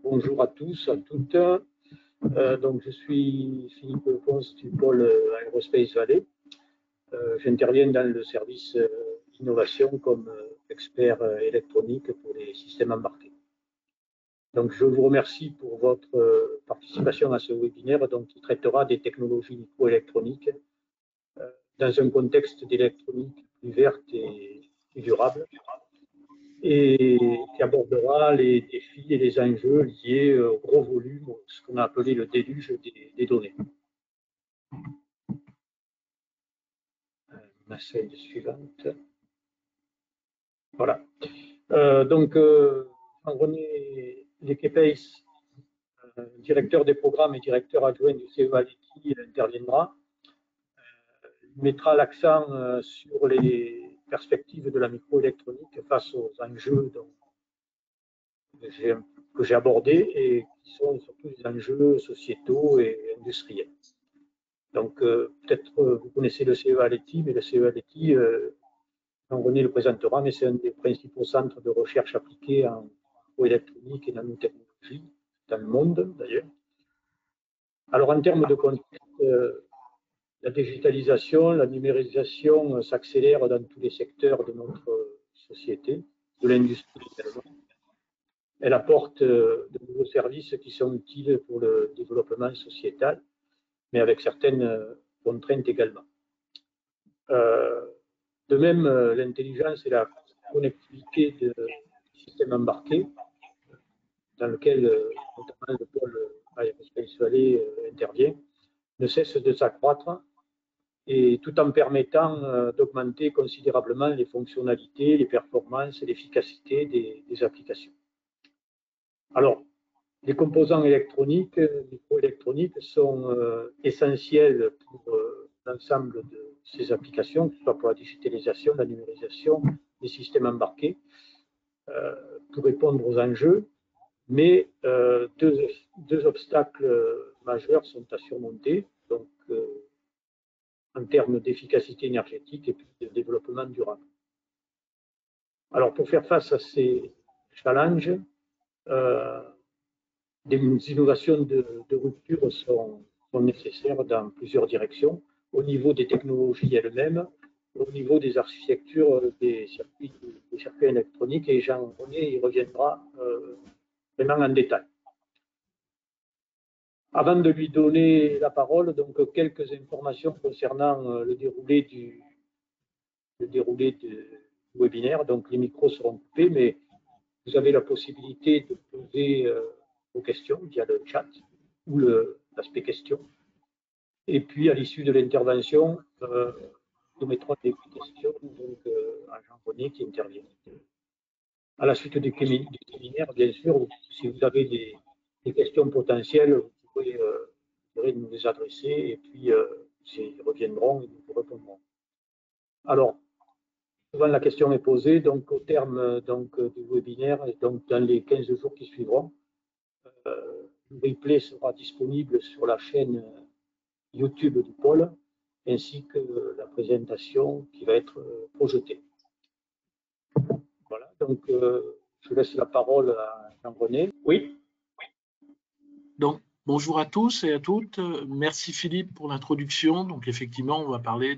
Bonjour à tous, à toutes. Donc, je suis Philippe Ponce du pôle Aerospace Valley. J'interviens dans le service innovation comme expert électronique pour les systèmes embarqués. Donc, je vous remercie pour votre participation à ce webinaire qui traitera des technologies microélectroniques dans un contexte d'électronique plus verte et plus durable, et qui abordera les défis et les enjeux liés au gros volume, ce qu'on a appelé le déluge des données. La slide suivante. Voilà. Jean-René Lequepace, directeur des programmes et directeur adjoint du CEA-Leti, interviendra. Il mettra l'accent sur les perspectives de la microélectronique face aux enjeux que j'ai abordés et qui sont surtout des enjeux sociétaux et industriels. Donc, peut-être vous connaissez le CEA-Leti, mais le CEA-Leti, Jean-René le présentera, mais c'est un des principaux centres de recherche appliquée en microélectronique et nanotechnologie dans le monde, d'ailleurs. Alors, en termes de contexte, la digitalisation, la numérisation s'accélère dans tous les secteurs de notre société, de l'industrie également. Elle apporte de nouveaux services qui sont utiles pour le développement sociétal, mais avec certaines contraintes également. De même, l'intelligence et la connectivité des systèmes embarqués, dans lequel notamment le pôle Aerospace Valley intervient, ne cessent de s'accroître, et tout en permettant d'augmenter considérablement les fonctionnalités, les performances et l'efficacité des applications. Alors, les composants électroniques, microélectroniques, sont essentiels pour l'ensemble de ces applications, que ce soit pour la digitalisation, la numérisation, des systèmes embarqués, pour répondre aux enjeux. Mais deux obstacles majeurs sont à surmonter, donc en termes d'efficacité énergétique et puis de développement durable. Alors, pour faire face à ces challenges, des innovations de rupture sont nécessaires dans plusieurs directions, au niveau des technologies elles-mêmes, au niveau des architectures des circuits électroniques, et Jean-René y reviendra vraiment en détail. Avant de lui donner la parole, donc quelques informations concernant le déroulé du webinaire. Donc les micros seront coupés, mais vous avez la possibilité de poser vos questions via le chat ou l'aspect questions. Et puis à l'issue de l'intervention, nous mettrons des questions à Jean-René qui intervient. À la suite du séminaire, bien sûr, si vous avez des questions potentielles, vous pourrez nous les adresser et puis ils reviendront et nous vous répondrons. Alors, souvent la question est posée, donc au terme du webinaire et donc dans les 15 jours qui suivront, le replay sera disponible sur la chaîne YouTube du pôle, ainsi que la présentation qui va être projetée. Voilà, donc je laisse la parole à Jean-René. Oui. Donc, bonjour à tous et à toutes. Merci Philippe pour l'introduction. Donc, effectivement, on va parler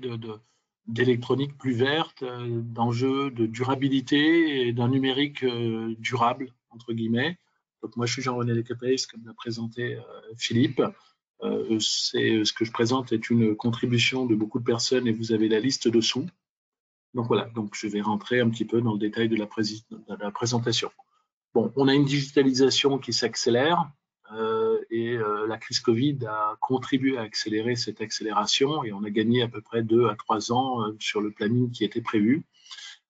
d'électronique plus verte, d'enjeux de durabilité et d'un numérique durable, entre guillemets. Donc, moi, je suis Jean-René Lequepace, comme l'a présenté Philippe. Ce que je présente est une contribution de beaucoup de personnes et vous avez la liste dessous. Donc voilà, donc je vais rentrer un petit peu dans le détail de la présentation. Bon, on a une digitalisation qui s'accélère et la crise Covid a contribué à accélérer cette accélération et on a gagné à peu près 2 à 3 ans sur le planning qui était prévu.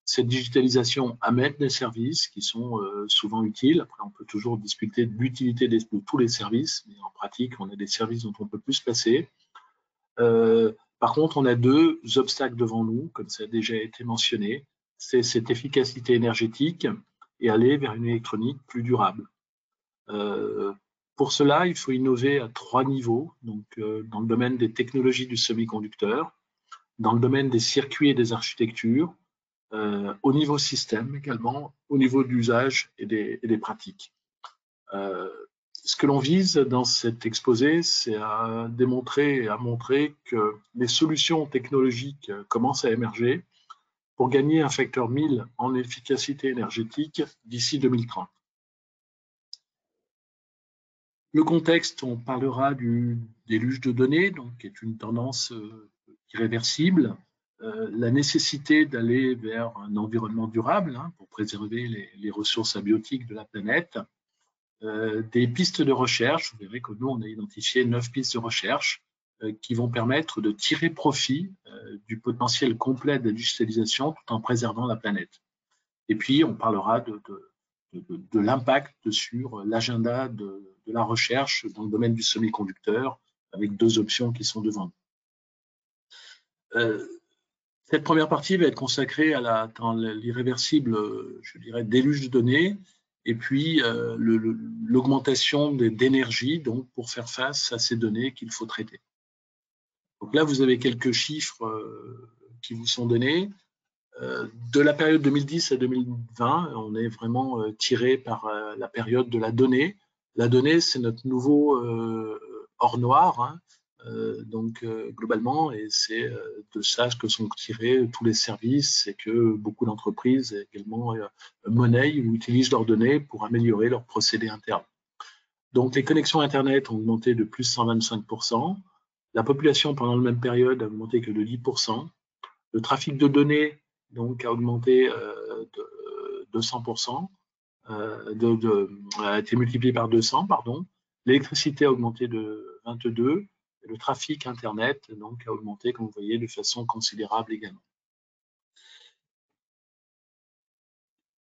Cette digitalisation amène des services qui sont souvent utiles. Après, on peut toujours discuter de l'utilité de tous les services, mais en pratique, on a des services dont on peut plus se passer. Par contre, on a 2 obstacles devant nous, comme ça a déjà été mentionné. C'est cette efficacité énergétique et aller vers une électronique plus durable. Pour cela, il faut innover à 3 niveaux, donc dans le domaine des technologies du semi-conducteur, dans le domaine des circuits et des architectures, au niveau système également, au niveau de l'usage et des pratiques. Ce que l'on vise dans cet exposé, c'est à démontrer et à montrer que les solutions technologiques commencent à émerger pour gagner un facteur 1000 en efficacité énergétique d'ici 2030. Le contexte, on parlera du déluge de données, donc, qui est une tendance irréversible, la nécessité d'aller vers un environnement durable pour préserver les ressources abiotiques de la planète, des pistes de recherche. Vous verrez que nous, on a identifié 9 pistes de recherche qui vont permettre de tirer profit du potentiel complet d'industrialisation tout en préservant la planète. Et puis, on parlera de l'impact sur l'agenda de la recherche dans le domaine du semi-conducteur, avec 2 options qui sont devant nous. Cette première partie va être consacrée à l'irréversible, je dirais, déluge de données, et puis l'augmentation d'énergie donc pour faire face à ces données qu'il faut traiter. Donc là, vous avez quelques chiffres qui vous sont donnés. De la période 2010 à 2020, on est vraiment tiré par la période de la donnée. La donnée, c'est notre nouveau or noir, donc globalement, et c'est de ça que sont tirés tous les services et que beaucoup d'entreprises également monnaient ou utilisent leurs données pour améliorer leurs procédés internes. Donc les connexions Internet ont augmenté de plus 125%. La population pendant la même période a augmenté que de 10%. Le trafic de données donc a augmenté de 200%, a été multiplié par 200, pardon. L'électricité a augmenté de 22%. Et le trafic Internet donc, a augmenté, comme vous voyez, de façon considérable également.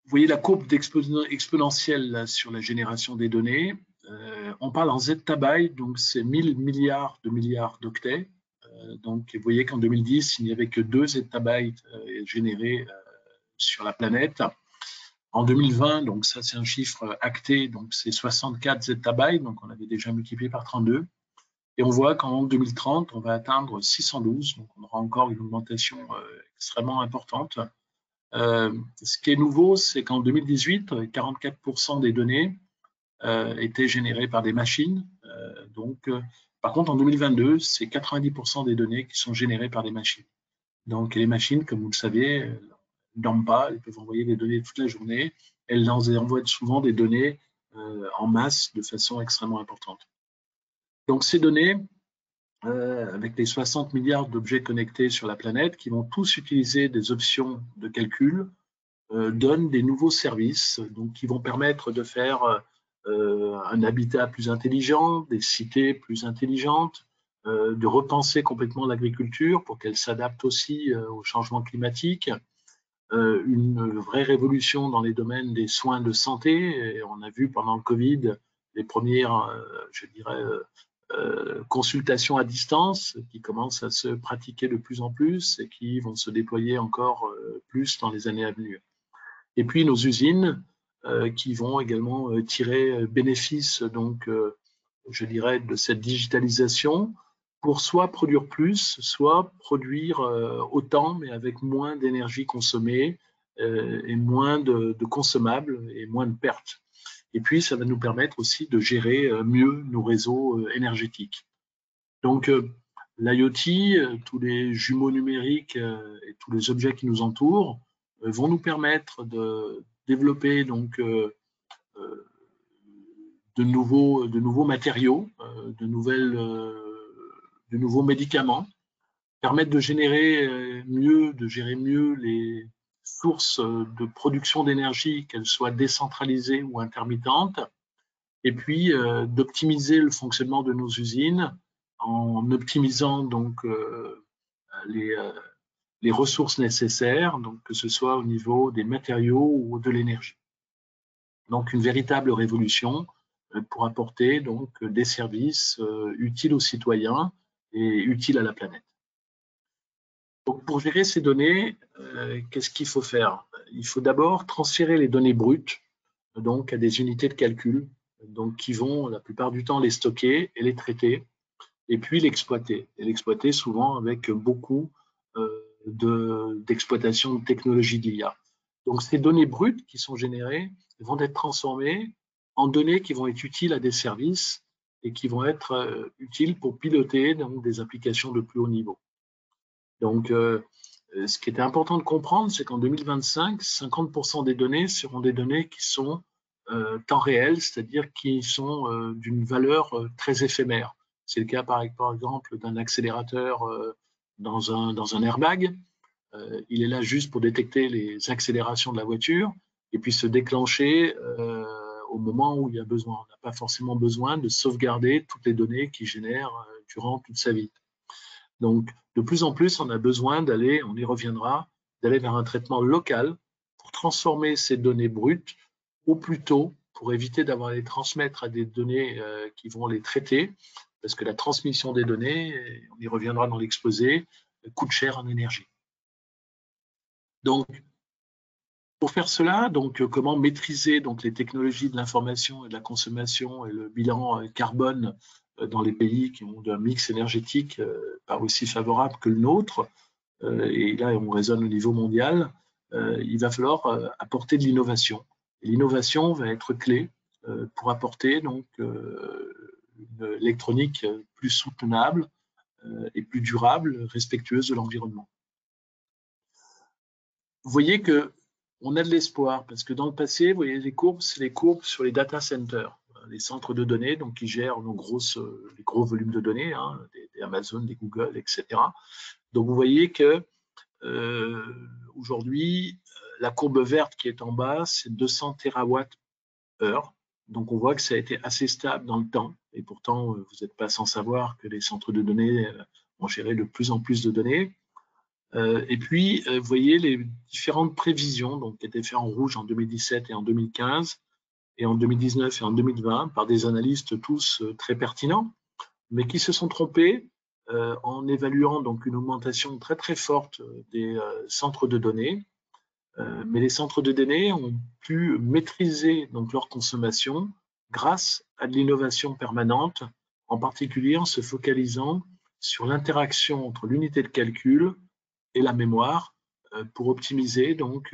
Vous voyez la courbe exponentielle sur la génération des données. On parle en zettabytes, donc c'est 1000 milliards d'octets. Donc, vous voyez qu'en 2010, il n'y avait que 2 zettabytes générés sur la planète. En 2020, donc ça c'est un chiffre acté, donc c'est 64 zettabytes, donc on avait déjà multiplié par 32. Et on voit qu'en 2030, on va atteindre 612, donc on aura encore une augmentation extrêmement importante. Ce qui est nouveau, c'est qu'en 2018, 44% des données étaient générées par des machines. Par contre, en 2022, c'est 90% des données qui sont générées par des machines. Donc, les machines, comme vous le savez, ne dorment pas, elles peuvent envoyer des données toute la journée. Elles envoient souvent des données en masse de façon extrêmement importante. Donc, ces données, avec les 60 milliards d'objets connectés sur la planète, qui vont tous utiliser des options de calcul, donnent des nouveaux services donc, qui vont permettre de faire un habitat plus intelligent, des cités plus intelligentes, de repenser complètement l'agriculture pour qu'elle s'adapte aussi au changement climatique, une vraie révolution dans les domaines des soins de santé. Et on a vu pendant le Covid les premières, je dirais, consultations à distance qui commencent à se pratiquer de plus en plus et qui vont se déployer encore plus dans les années à venir. Et puis nos usines qui vont également tirer bénéfice, donc, je dirais, de cette digitalisation pour soit produire plus, soit produire autant, mais avec moins d'énergie consommée et moins de consommables et moins de pertes. Et puis, ça va nous permettre aussi de gérer mieux nos réseaux énergétiques. Donc, l'IoT, tous les jumeaux numériques et tous les objets qui nous entourent vont nous permettre de développer donc de nouveaux matériaux, de nouveaux médicaments, permettre de gérer mieux les sources de production d'énergie, qu'elles soient décentralisées ou intermittentes, et puis d'optimiser le fonctionnement de nos usines en optimisant donc les ressources nécessaires, donc que ce soit au niveau des matériaux ou de l'énergie. Donc une véritable révolution pour apporter donc des services utiles aux citoyens et utiles à la planète. Donc pour gérer ces données, qu'est-ce qu'il faut faire? Il faut d'abord transférer les données brutes donc à des unités de calcul, donc qui vont la plupart du temps les stocker et les traiter, et puis l'exploiter. Et l'exploiter souvent avec beaucoup d'exploitation de technologies de l'IA. Donc ces données brutes qui sont générées vont être transformées en données qui vont être utiles à des services et qui vont être utiles pour piloter donc, des applications de plus haut niveau. Donc, ce qui était important de comprendre, c'est qu'en 2025, 50% des données seront des données qui sont temps réel, c'est-à-dire qui sont d'une valeur très éphémère. C'est le cas, par exemple, d'un accélérateur dans un airbag. Il est là juste pour détecter les accélérations de la voiture et puis se déclencher au moment où il y a besoin. On n'a pas forcément besoin de sauvegarder toutes les données qu'il génère durant toute sa vie. Donc, de plus en plus, on a besoin d'aller, on y reviendra, d'aller vers un traitement local pour transformer ces données brutes au plus tôt, pour éviter d'avoir à les transmettre à des données qui vont les traiter, parce que la transmission des données, on y reviendra dans l'exposé, coûte cher en énergie. Donc, pour faire cela, donc, comment maîtriser donc, les technologies de l'information et de la consommation et le bilan carbone dans les pays qui ont un mix énergétique pas aussi favorable que le nôtre, et là on raisonne au niveau mondial, il va falloir apporter de l'innovation. L'innovation va être clé pour apporter donc, une électronique plus soutenable et plus durable, respectueuse de l'environnement. Vous voyez qu'on a de l'espoir parce que dans le passé, vous voyez les courbes, c'est les courbes sur les data centers, les centres de données, donc qui gèrent les gros volumes de données, hein, des Amazon, des Google, etc. Donc vous voyez que aujourd'hui, la courbe verte qui est en bas, c'est 200 TWh. Donc on voit que ça a été assez stable dans le temps, et pourtant vous n'êtes pas sans savoir que les centres de données ont géré de plus en plus de données. Et puis, vous voyez les différentes prévisions donc, qui étaient faites en rouge en 2017 et en 2015, et en 2019 et en 2020, par des analystes tous très pertinents, mais qui se sont trompés en évaluant donc, une augmentation très très forte des centres de données. Mais les centres de données ont pu maîtriser donc, leur consommation grâce à de l'innovation permanente, en particulier en se focalisant sur l'interaction entre l'unité de calcul et la mémoire pour optimiser donc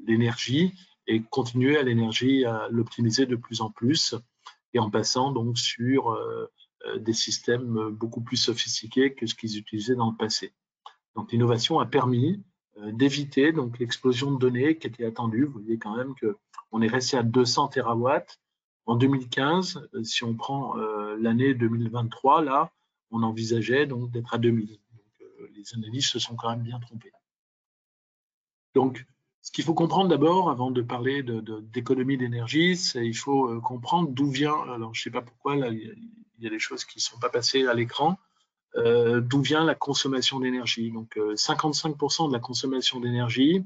l'énergie et continuer à l'énergie à l'optimiser de plus en plus et en passant donc sur des systèmes beaucoup plus sophistiqués que ce qu'ils utilisaient dans le passé. Donc l'innovation a permis d'éviter donc l'explosion de données qui était attendue. Vous voyez quand même qu'on est resté à 200 terawatts. En 2015, si on prend l'année 2023, là, on envisageait donc d'être à 2000. Les analystes se sont quand même bien trompés. Donc, ce qu'il faut comprendre d'abord, avant de parler d'économie d'énergie, c'est qu'il faut comprendre d'où vient, alors je ne sais pas pourquoi, là, il y a des choses qui ne sont pas passées à l'écran, d'où vient la consommation d'énergie. Donc, 55% de la consommation d'énergie,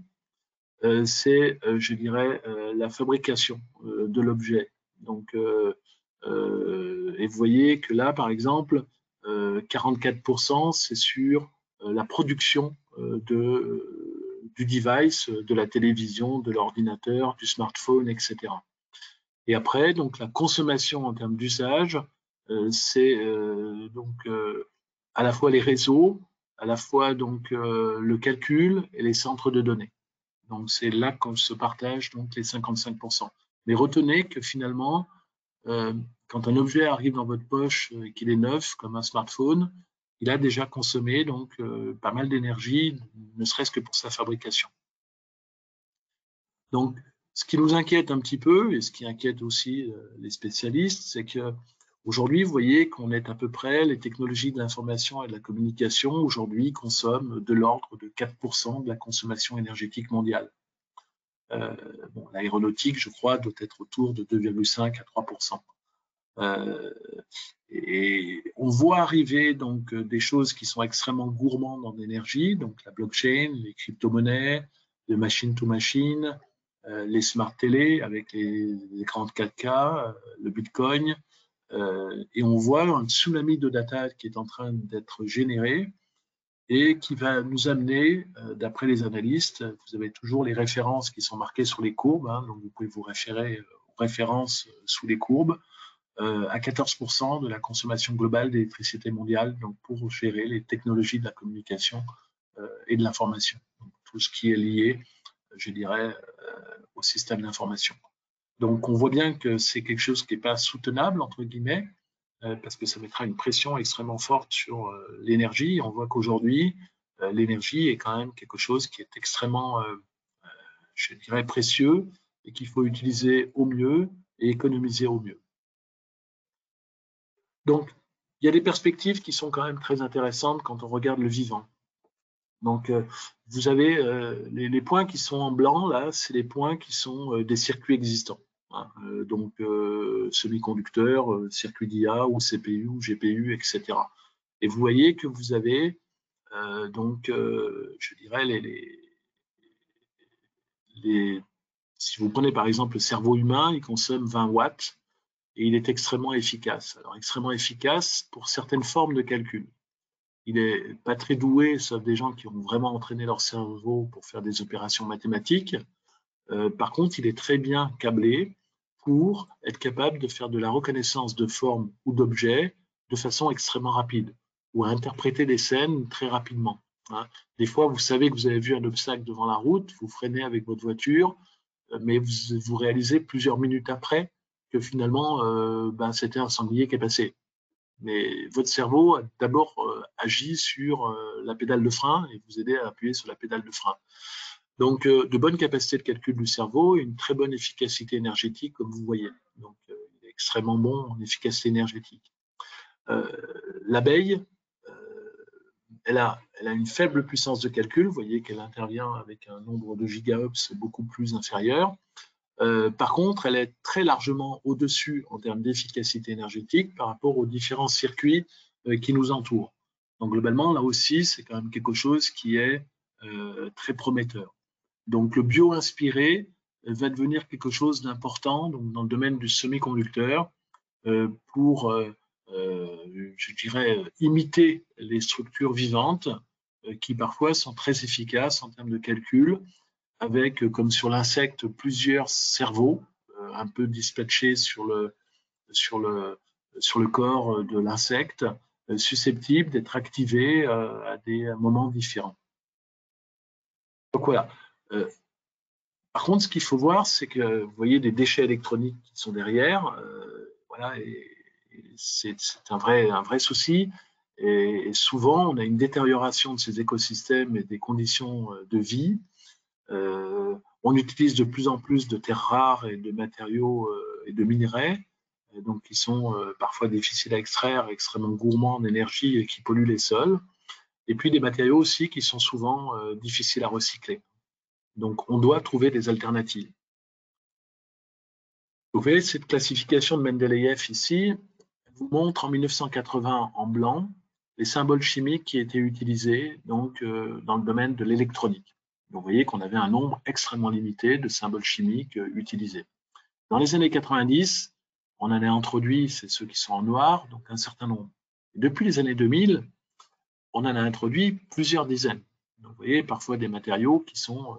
c'est, je dirais, la fabrication de l'objet. Donc, et vous voyez que là, par exemple, 44%, c'est sur la production du device, de la télévision, de l'ordinateur, du smartphone, etc. Et après, donc la consommation en termes d'usage, c'est donc à la fois les réseaux, à la fois donc le calcul et les centres de données. Donc c'est là qu'on se partage donc les 55%. Mais retenez que finalement, quand un objet arrive dans votre poche et qu'il est neuf, comme un smartphone, il a déjà consommé donc pas mal d'énergie, ne serait-ce que pour sa fabrication. Donc, ce qui nous inquiète un petit peu, et ce qui inquiète aussi les spécialistes, c'est qu'aujourd'hui, vous voyez qu'on est à peu près, les technologies de l'information et de la communication, aujourd'hui, consomment de l'ordre de 4% de la consommation énergétique mondiale. Bon, l'aéronautique, je crois, doit être autour de 2,5 à 3%. Et on voit arriver donc des choses qui sont extrêmement gourmandes en énergie, donc la blockchain, les crypto-monnaies, le machine-to-machine, les smart télé avec les écrans de 4K, le bitcoin, et on voit un tsunami de data qui est en train d'être généré et qui va nous amener, d'après les analystes, vous avez toujours les références qui sont marquées sur les courbes, hein, donc vous pouvez vous référer aux références sous les courbes, à 14% de la consommation globale d'électricité mondiale, donc pour gérer les technologies de la communication et de l'information, tout ce qui est lié, je dirais, au système d'information. Donc, on voit bien que c'est quelque chose qui n'est pas soutenable, entre guillemets, parce que ça mettra une pression extrêmement forte sur l'énergie. On voit qu'aujourd'hui, l'énergie est quand même quelque chose qui est extrêmement, je dirais, précieux et qu'il faut utiliser au mieux et économiser au mieux. Donc, il y a des perspectives qui sont quand même très intéressantes quand on regarde le vivant. Donc, vous avez les points qui sont en blanc, là, c'est les points qui sont des circuits existants. Hein, donc, semi-conducteurs, circuits d'IA ou CPU ou GPU, etc. Et vous voyez que vous avez je dirais, si vous prenez par exemple le cerveau humain, il consomme 20 watts et il est extrêmement efficace. Alors, extrêmement efficace pour certaines formes de calcul. Il n'est pas très doué, sauf des gens qui ont vraiment entraîné leur cerveau pour faire des opérations mathématiques. Par contre, il est très bien câblé pour être capable de faire de la reconnaissance de formes ou d'objets de façon extrêmement rapide ou à interpréter des scènes très rapidement. Hein. Des fois, vous savez que vous avez vu un obstacle devant la route, vous freinez avec votre voiture, mais vous réalisez plusieurs minutes après que finalement, c'était un sanglier qui est passé. Mais votre cerveau a d'abord agi sur la pédale de frein et vous aider à appuyer sur la pédale de frein. Donc, de bonnes capacités de calcul du cerveau et une très bonne efficacité énergétique, comme vous voyez. Donc, il est extrêmement bon en efficacité énergétique. L'abeille, elle a une faible puissance de calcul. Vous voyez qu'elle intervient avec un nombre de gigaops beaucoup plus inférieur. Par contre, elle est très largement au-dessus en termes d'efficacité énergétique par rapport aux différents circuits qui nous entourent. Donc, globalement, là aussi, c'est quand même quelque chose qui est très prometteur. Donc, le bio-inspiré va devenir quelque chose d'important dans le domaine du semi-conducteur pour, je dirais, imiter les structures vivantes qui parfois sont très efficaces en termes de calcul, avec, comme sur l'insecte, plusieurs cerveaux un peu dispatchés sur le corps de l'insecte, susceptibles d'être activés à des moments différents. Donc voilà. Par contre, ce qu'il faut voir, c'est que vous voyez des déchets électroniques qui sont derrière. Voilà, et c'est un vrai souci. Et souvent, on a une détérioration de ces écosystèmes et des conditions de vie. On utilise de plus en plus de terres rares et de matériaux et de minerais, donc qui sont parfois difficiles à extraire, extrêmement gourmands en énergie et qui polluent les sols. Et puis des matériaux aussi qui sont souvent difficiles à recycler. Donc on doit trouver des alternatives. Vous voyez cette classification de Mendeleïev ici, elle vous montre en 1980 en blanc les symboles chimiques qui étaient utilisés donc, dans le domaine de l'électronique. Donc, vous voyez qu'on avait un nombre extrêmement limité de symboles chimiques utilisés. Dans les années 90, on en a introduit, c'est ceux qui sont en noir, donc un certain nombre. Et depuis les années 2000, on en a introduit plusieurs dizaines. Donc, vous voyez, parfois des matériaux qui sont,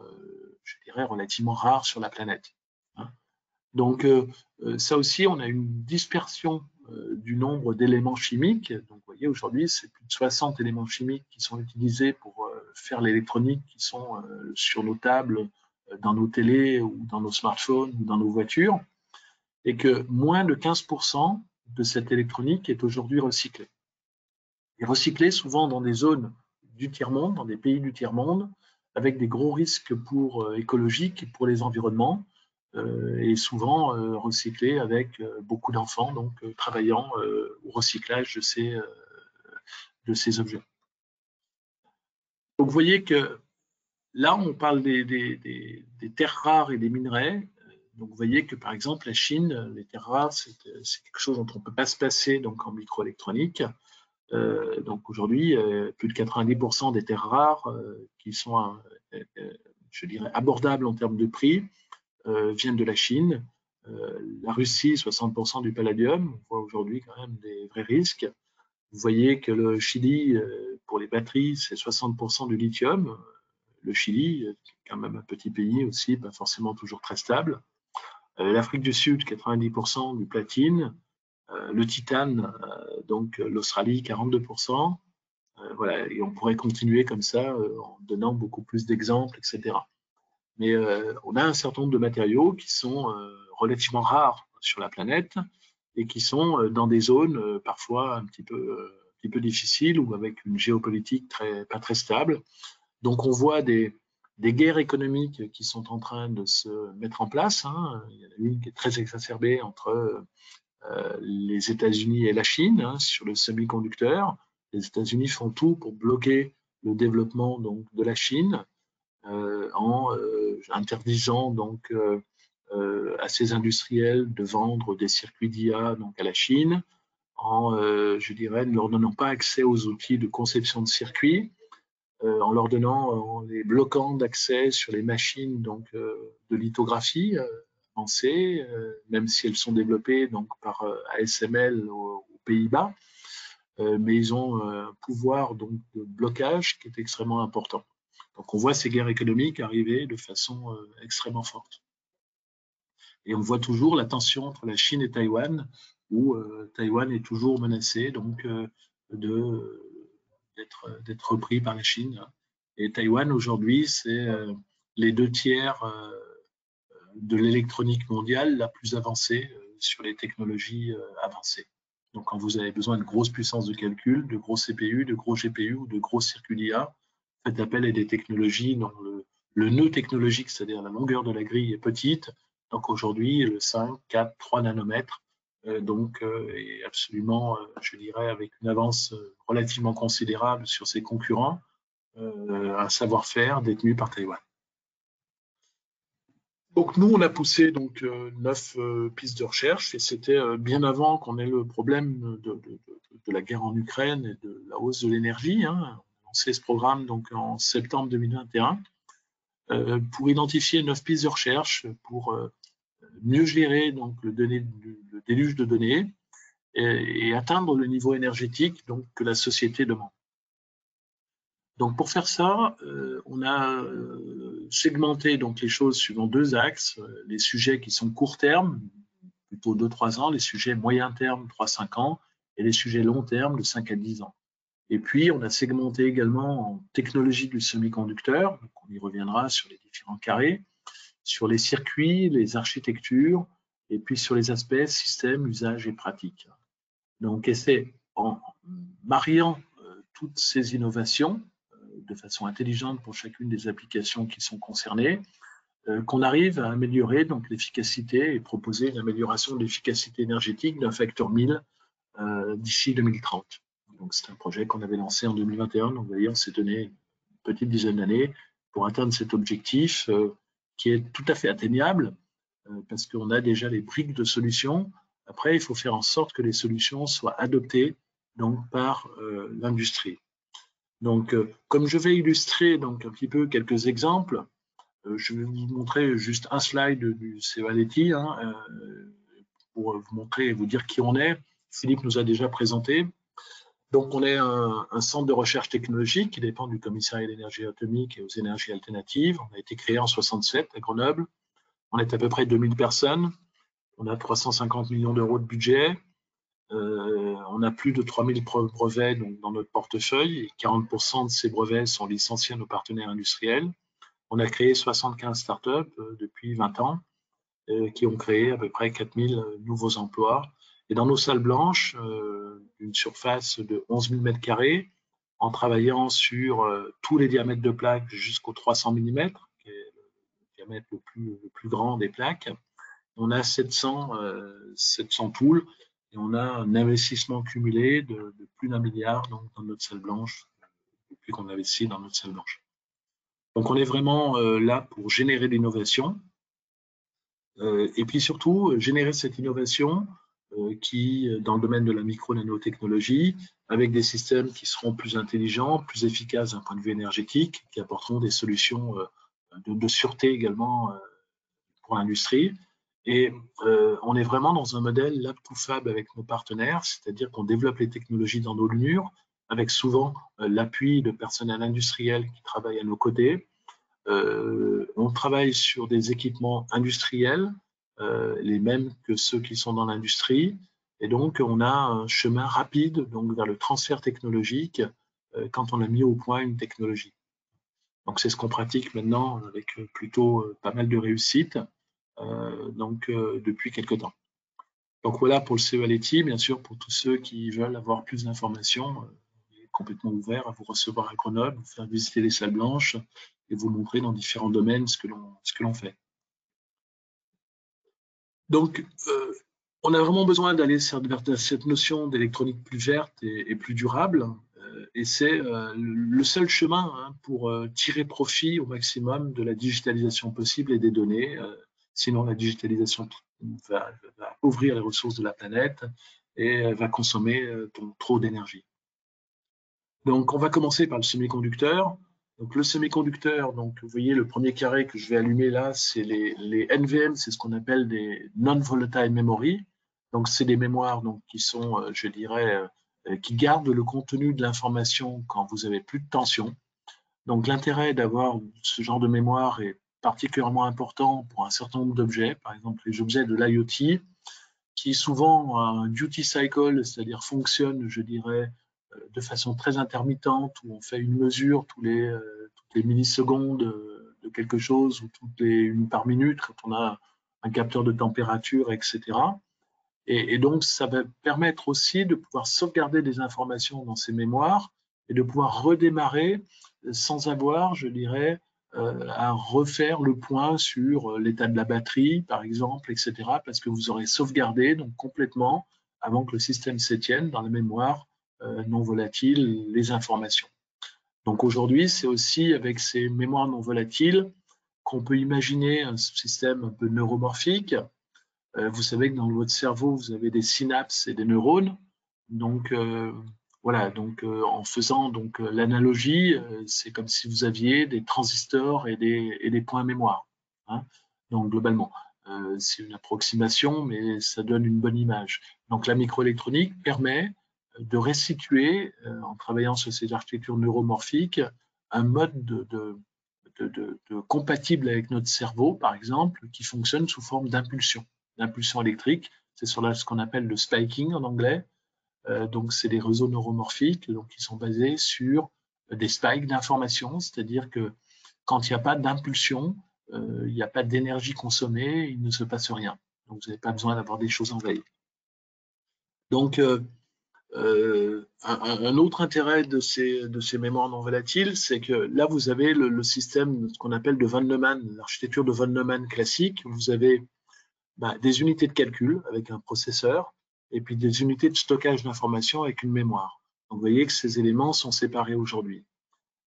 je dirais, relativement rares sur la planète. Hein. Donc, ça aussi, on a une dispersion du nombre d'éléments chimiques. Donc, vous voyez, aujourd'hui, c'est plus de 60 éléments chimiques qui sont utilisés pour faire l'électronique, qui sont sur nos tables, dans nos télés ou dans nos smartphones ou dans nos voitures, et que moins de 15% de cette électronique est aujourd'hui recyclée. Et recyclée souvent dans des zones du tiers-monde, dans des pays du tiers-monde, avec des gros risques pour écologiques et pour les environnements, et souvent recyclé avec beaucoup d'enfants, donc travaillant au recyclage de ces objets. Donc vous voyez que là, on parle des terres rares et des minerais. Donc vous voyez que par exemple, la Chine, les terres rares, c'est quelque chose dont on ne peut pas se passer donc, en microélectronique. Donc aujourd'hui, plus de 90% des terres rares qui sont, je dirais, abordables en termes de prix, viennent de la Chine. La Russie, 60% du palladium. On voit aujourd'hui quand même des vrais risques. Vous voyez que le Chili, pour les batteries, c'est 60% du lithium. Le Chili, quand même un petit pays aussi, pas forcément toujours très stable. L'Afrique du Sud, 90% du platine. Le titane, donc l'Australie, 42%. Voilà, et on pourrait continuer comme ça en donnant beaucoup plus d'exemples, etc. Mais on a un certain nombre de matériaux qui sont relativement rares sur la planète et qui sont dans des zones parfois un petit peu difficiles ou avec une géopolitique pas très stable. Donc on voit des guerres économiques qui sont en train de se mettre en place. Il y en a une qui est très exacerbée entre les États-Unis et la Chine sur le semi-conducteur. Les États-Unis font tout pour bloquer le développement donc, de la Chine en interdisant donc à ces industriels de vendre des circuits d'IA donc à la Chine, en je dirais ne leur donnant pas accès aux outils de conception de circuits, en leur donnant, en les bloquant d'accès sur les machines donc de lithographie avancées, même si elles sont développées donc par ASML aux Pays-Bas, mais ils ont un pouvoir donc de blocage qui est extrêmement important. Donc on voit ces guerres économiques arriver de façon extrêmement forte. Et on voit toujours la tension entre la Chine et Taïwan, où Taïwan est toujours menacé donc d'être repris par la Chine. Et Taïwan aujourd'hui, c'est les 2/3 de l'électronique mondiale la plus avancée sur les technologies avancées. Donc quand vous avez besoin de grosses puissances de calcul, de gros CPU, de gros GPU ou de gros circuits d'IA, faites appel à des technologies dont le nœud technologique, c'est-à-dire la longueur de la grille, est petite. Donc aujourd'hui, le 5, 4, 3 nanomètres est absolument, je dirais, avec une avance relativement considérable sur ses concurrents, un savoir-faire détenu par Taïwan. Donc nous, on a poussé donc 9 pistes de recherche et c'était bien avant qu'on ait le problème de la guerre en Ukraine et de la hausse de l'énergie. On a lancé ce programme donc en septembre 2021 pour identifier 9 pistes de recherche pour mieux gérer donc le déluge de données et atteindre le niveau énergétique donc que la société demande. Donc pour faire ça, on a segmenté donc les choses suivant 2 axes, les sujets qui sont court terme, plutôt 2-3 ans, les sujets moyen terme, 3-5 ans, et les sujets long terme, de 5 à 10 ans. Et puis on a segmenté également en technologie du semi-conducteur, donc on y reviendra sur les différents carrés, sur les circuits, les architectures, et puis sur les aspects système, usage et pratique. Donc c'est en mariant toutes ces innovations de façon intelligente pour chacune des applications qui sont concernées, qu'on arrive à améliorer donc l'efficacité et proposer une amélioration de l'efficacité énergétique d'un facteur 1000 d'ici 2030. Donc c'est un projet qu'on avait lancé en 2021, donc vous voyez, on s'est donné une petite dizaine d'années pour atteindre cet objectif qui est tout à fait atteignable parce qu'on a déjà les briques de solutions. Après, il faut faire en sorte que les solutions soient adoptées donc, par l'industrie. Donc, comme je vais illustrer donc, un petit peu quelques exemples, je vais vous montrer juste un slide du CEA-Leti pour vous montrer et vous dire qui on est. Philippe nous a déjà présenté. Donc, on est un centre de recherche technologique qui dépend du commissariat à l'énergie atomique et aux énergies alternatives. On a été créé en 1967 à Grenoble. On est à peu près 2000 personnes. On a 350 millions d'euros de budget. On a plus de 3000 brevets donc, dans notre portefeuille et 40% de ces brevets sont licenciés à nos partenaires industriels. On a créé 75 startups depuis 20 ans qui ont créé à peu près 4000 nouveaux emplois. Et dans nos salles blanches, une surface de 11 000 m², en travaillant sur tous les diamètres de plaques jusqu'au 300 mm, qui est le diamètre le plus grand des plaques, on a 700 tools et on a un investissement cumulé de plus d'1 milliard donc, dans notre salle blanche, depuis qu'on investit dans notre salle blanche. Donc on est vraiment là pour générer de l'innovation et puis surtout générer cette innovation qui, dans le domaine de la micro-nanotechnologie, avec des systèmes qui seront plus intelligents, plus efficaces d'un point de vue énergétique, qui apporteront des solutions de sûreté également pour l'industrie. Et on est vraiment dans un modèle lab to fab avec nos partenaires, c'est-à-dire qu'on développe les technologies dans nos murs, avec souvent l'appui de personnel industriel qui travaille à nos côtés. On travaille sur des équipements industriels, les mêmes que ceux qui sont dans l'industrie, et donc on a un chemin rapide donc, vers le transfert technologique quand on a mis au point une technologie. Donc, c'est ce qu'on pratique maintenant avec plutôt pas mal de réussite depuis quelques temps. Donc, voilà pour le CEA-Leti. Bien sûr, pour tous ceux qui veulent avoir plus d'informations, il est complètement ouvert à vous recevoir à Grenoble, vous faire visiter les salles blanches et vous montrer dans différents domaines ce que l'on fait. Donc, on a vraiment besoin d'aller vers cette notion d'électronique plus verte et plus durable. Et c'est le seul chemin pour tirer profit au maximum de la digitalisation possible et des données. Sinon, la digitalisation va ouvrir les ressources de la planète et va consommer trop d'énergie. Donc, on va commencer par le semi-conducteur. Donc, le semi-conducteur, donc, vous voyez le premier carré que je vais allumer là, c'est les NVM, c'est ce qu'on appelle des non-volatile memory. Donc, c'est des mémoires donc, qui sont, je dirais, qui gardent le contenu de l'information quand vous avez plus de tension. Donc, l'intérêt d'avoir ce genre de mémoire est particulièrement important pour un certain nombre d'objets, par exemple les objets de l'IoT, qui souvent ont un duty cycle, c'est-à-dire fonctionnent, je dirais, de façon très intermittente, où on fait une mesure toutes les millisecondes de quelque chose, ou toutes les une par minute, quand on a un capteur de température, etc. Et donc, ça va permettre aussi de pouvoir sauvegarder des informations dans ces mémoires et de pouvoir redémarrer sans avoir, je dirais, à refaire le point sur l'état de la batterie, par exemple, etc., parce que vous aurez sauvegardé donc complètement, avant que le système s'étienne, dans la mémoire non volatile, les informations. Donc aujourd'hui, c'est aussi avec ces mémoires non volatiles qu'on peut imaginer un système un peu neuromorphique. Vous savez que dans votre cerveau, vous avez des synapses et des neurones. Donc, voilà, donc en faisant l'analogie, c'est comme si vous aviez des transistors et des points mémoire. Hein. Donc, globalement, c'est une approximation, mais ça donne une bonne image. Donc, la microélectronique permet de restituer, en travaillant sur ces architectures neuromorphiques, un mode compatible avec notre cerveau, par exemple, qui fonctionne sous forme d'impulsion électrique. C'est sur ce qu'on appelle le spiking en anglais. Donc, c'est des réseaux neuromorphiques donc, qui sont basés sur des spikes d'informations, c'est-à-dire que quand il n'y a pas d'impulsion, il n'y a pas d'énergie consommée, il ne se passe rien. Donc, vous n'avez pas besoin d'avoir des choses en veille. Donc, un autre intérêt de ces mémoires non volatiles, c'est que là, vous avez le système, ce qu'on appelle de von Neumann, l'architecture de von Neumann classique. Vous avez des unités de calcul avec un processeur et puis des unités de stockage d'informations avec une mémoire. Donc, vous voyez que ces éléments sont séparés aujourd'hui.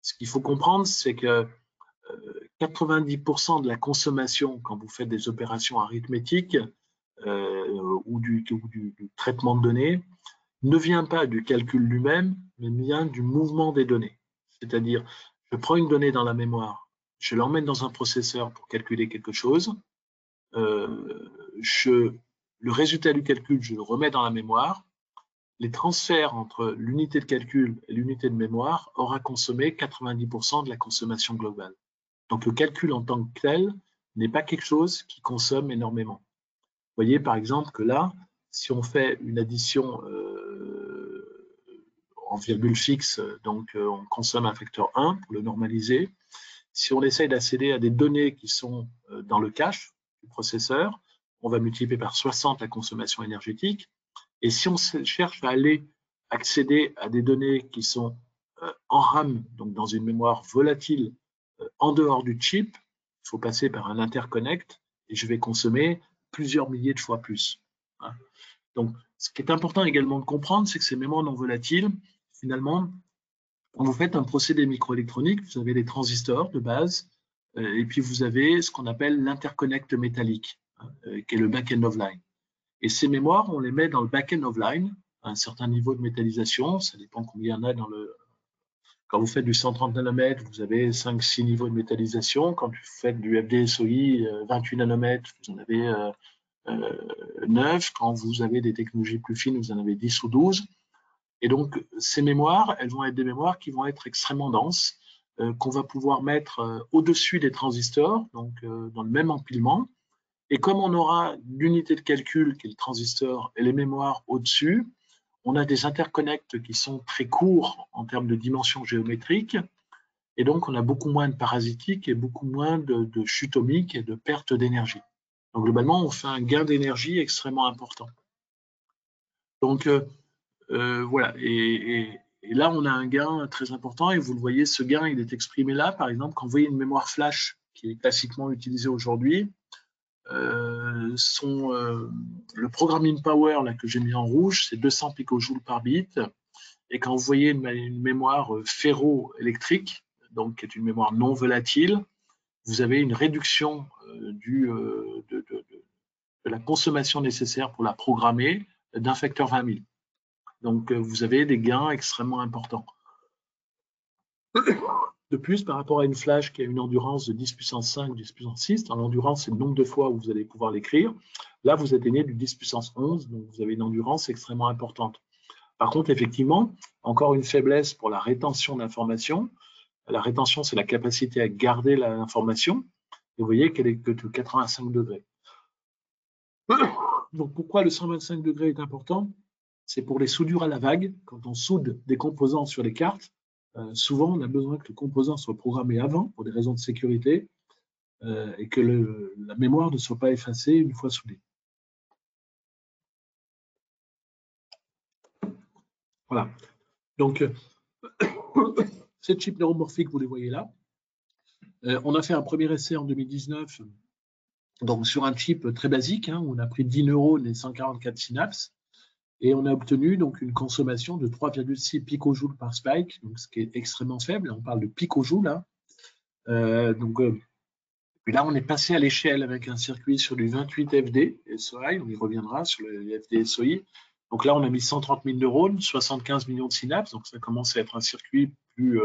Ce qu'il faut comprendre, c'est que 90% de la consommation, quand vous faites des opérations arithmétiques ou du traitement de données, ne vient pas du calcul lui-même, mais vient du mouvement des données. C'est-à-dire, je prends une donnée dans la mémoire, je l'emmène dans un processeur pour calculer quelque chose, le résultat du calcul, je le remets dans la mémoire. Les transferts entre l'unité de calcul et l'unité de mémoire aura consommé 90% de la consommation globale. Donc le calcul en tant que tel n'est pas quelque chose qui consomme énormément. Vous voyez par exemple que là, si on fait une addition en virgule fixe, donc on consomme un facteur 1 pour le normaliser. Si on essaye d'accéder à des données qui sont dans le cache du processeur, on va multiplier par 60 la consommation énergétique. Et si on cherche à aller accéder à des données qui sont en RAM, donc dans une mémoire volatile, en dehors du chip, il faut passer par un interconnect et je vais consommer plusieurs milliers de fois plus. Hein. Donc, ce qui est important également de comprendre, c'est que ces mémoires non volatiles, finalement, quand vous faites un procédé microélectronique, vous avez des transistors de base, et puis vous avez ce qu'on appelle l'interconnect métallique, qui est le back-end of line. Et ces mémoires, on les met dans le back-end of line, à un certain niveau de métallisation, ça dépend combien il y en a dans le... Quand vous faites du 130 nanomètres, vous avez 5-6 niveaux de métallisation. Quand vous faites du FDSOI, 28 nanomètres, vous en avez 9. Quand vous avez des technologies plus fines, vous en avez 10 ou 12. Et donc, ces mémoires, elles vont être des mémoires qui vont être extrêmement denses, qu'on va pouvoir mettre au-dessus des transistors, donc dans le même empilement. Et comme on aura l'unité de calcul, qui est le transistor, et les mémoires au-dessus, on a des interconnects qui sont très courts en termes de dimensions géométriques. Et donc, on a beaucoup moins de parasitiques et beaucoup moins de chute ohmique et de perte d'énergie. Donc, globalement, on fait un gain d'énergie extrêmement important. Donc, voilà. Et là, on a un gain très important. Et vous le voyez, ce gain, il est exprimé là. Par exemple, quand vous voyez une mémoire flash qui est classiquement utilisée aujourd'hui, le programming power là, que j'ai mis en rouge, c'est 200 picojoules par bit. Et quand vous voyez une mémoire ferroélectrique, donc qui est une mémoire non volatile, vous avez une réduction de la consommation nécessaire pour la programmer d'un facteur 20 000. Donc, vous avez des gains extrêmement importants. De plus, par rapport à une flash qui a une endurance de 10 puissance 5, 10 puissance 6, l'endurance, c'est le nombre de fois où vous allez pouvoir l'écrire. Là, vous atteignez du 10 puissance 11, donc vous avez une endurance extrêmement importante. Par contre, effectivement, encore une faiblesse pour la rétention d'informations. La rétention, c'est la capacité à garder l'information. Et vous voyez qu'elle est que de 85 degrés. Donc, pourquoi le 125 degrés est important? C'est pour les soudures à la vague. Quand on soude des composants sur les cartes, souvent, on a besoin que le composant soit programmé avant, pour des raisons de sécurité, et que la mémoire ne soit pas effacée une fois soudée. Voilà. Donc, ces chips neuromorphiques, vous les voyez là. On a fait un premier essai en 2019 donc sur un chip très basique, hein, où on a pris 10 neurones et 144 synapses, et on a obtenu donc une consommation de 3,6 picojoules par spike, donc ce qui est extrêmement faible. On parle de picojoules. Hein. Puis là, on est passé à l'échelle avec un circuit sur du 28 FD SOI, on y reviendra sur le FD SOI. Donc là, on a mis 130 000 neurones, 75 millions de synapses, donc ça commence à être un circuit plus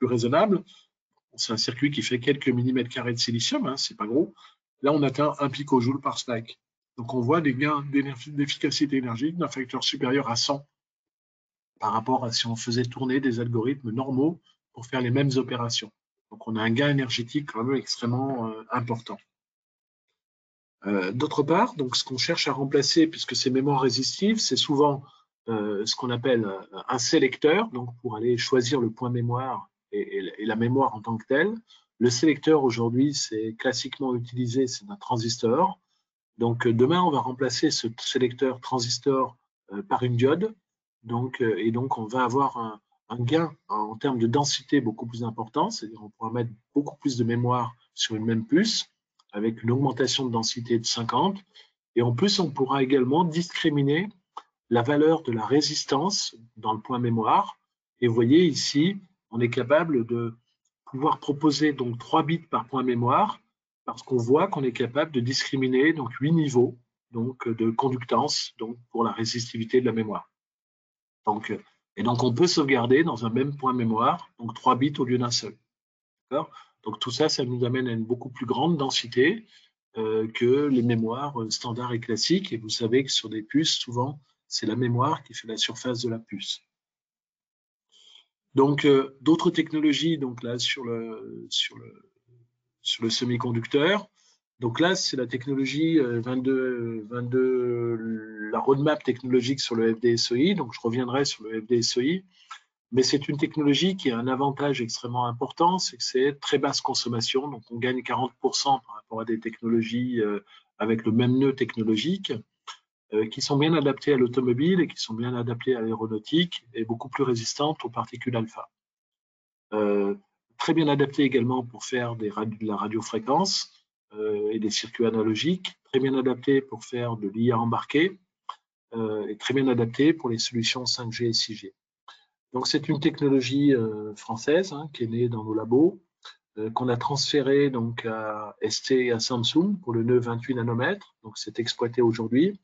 raisonnable. C'est un circuit qui fait quelques millimètres carrés de silicium, hein, c'est pas gros. Là, on atteint 1 picojoule par spike. Donc, on voit des gains d'efficacité énergique d'un facteur supérieur à 100 par rapport à si on faisait tourner des algorithmes normaux pour faire les mêmes opérations. Donc, on a un gain énergétique quand même extrêmement important. D'autre part, donc, ce qu'on cherche à remplacer, puisque ces mémoires résistives, c'est souvent ce qu'on appelle un sélecteur, donc pour aller choisir le point mémoire et la mémoire en tant que telle. Le sélecteur aujourd'hui, c'est classiquement utilisé, c'est un transistor. Donc demain, on va remplacer ce sélecteur transistor par une diode. Donc, et donc, on va avoir un gain en termes de densité beaucoup plus important, c'est-à-dire on pourra mettre beaucoup plus de mémoire sur une même puce avec une augmentation de densité de 50. Et en plus, on pourra également discriminer la valeur de la résistance dans le point mémoire. Et vous voyez ici, on est capable de pouvoir proposer donc 3 bits par point mémoire parce qu'on voit qu'on est capable de discriminer donc 8 niveaux donc, de conductance donc, pour la résistivité de la mémoire. Donc, et donc, on peut sauvegarder dans un même point mémoire donc 3 bits au lieu d'un seul. Donc, tout ça, ça nous amène à une beaucoup plus grande densité que les mémoires standards et classiques. Et vous savez que sur des puces, souvent, c'est la mémoire qui fait la surface de la puce. Donc, d'autres technologies, donc là, sur le semi-conducteur. Donc là, c'est la technologie 22, la roadmap technologique sur le FD-SOI. Donc, je reviendrai sur le FD-SOI. Mais c'est une technologie qui a un avantage extrêmement important, c'est que c'est très basse consommation. Donc, on gagne 40% par rapport à des technologies avec le même nœud technologique, qui sont bien adaptées à l'automobile et qui sont bien adaptées à l'aéronautique et beaucoup plus résistantes aux particules alpha. Très bien adaptées également pour faire de la radiofréquence et des circuits analogiques, très bien adaptées pour faire de l'IA embarqué et très bien adaptées pour les solutions 5G et 6G. Donc, c'est une technologie française hein, qui est née dans nos labos, qu'on a transférée donc, à ST et à Samsung pour le nœud 28 nanomètres. Donc, c'est exploité aujourd'hui.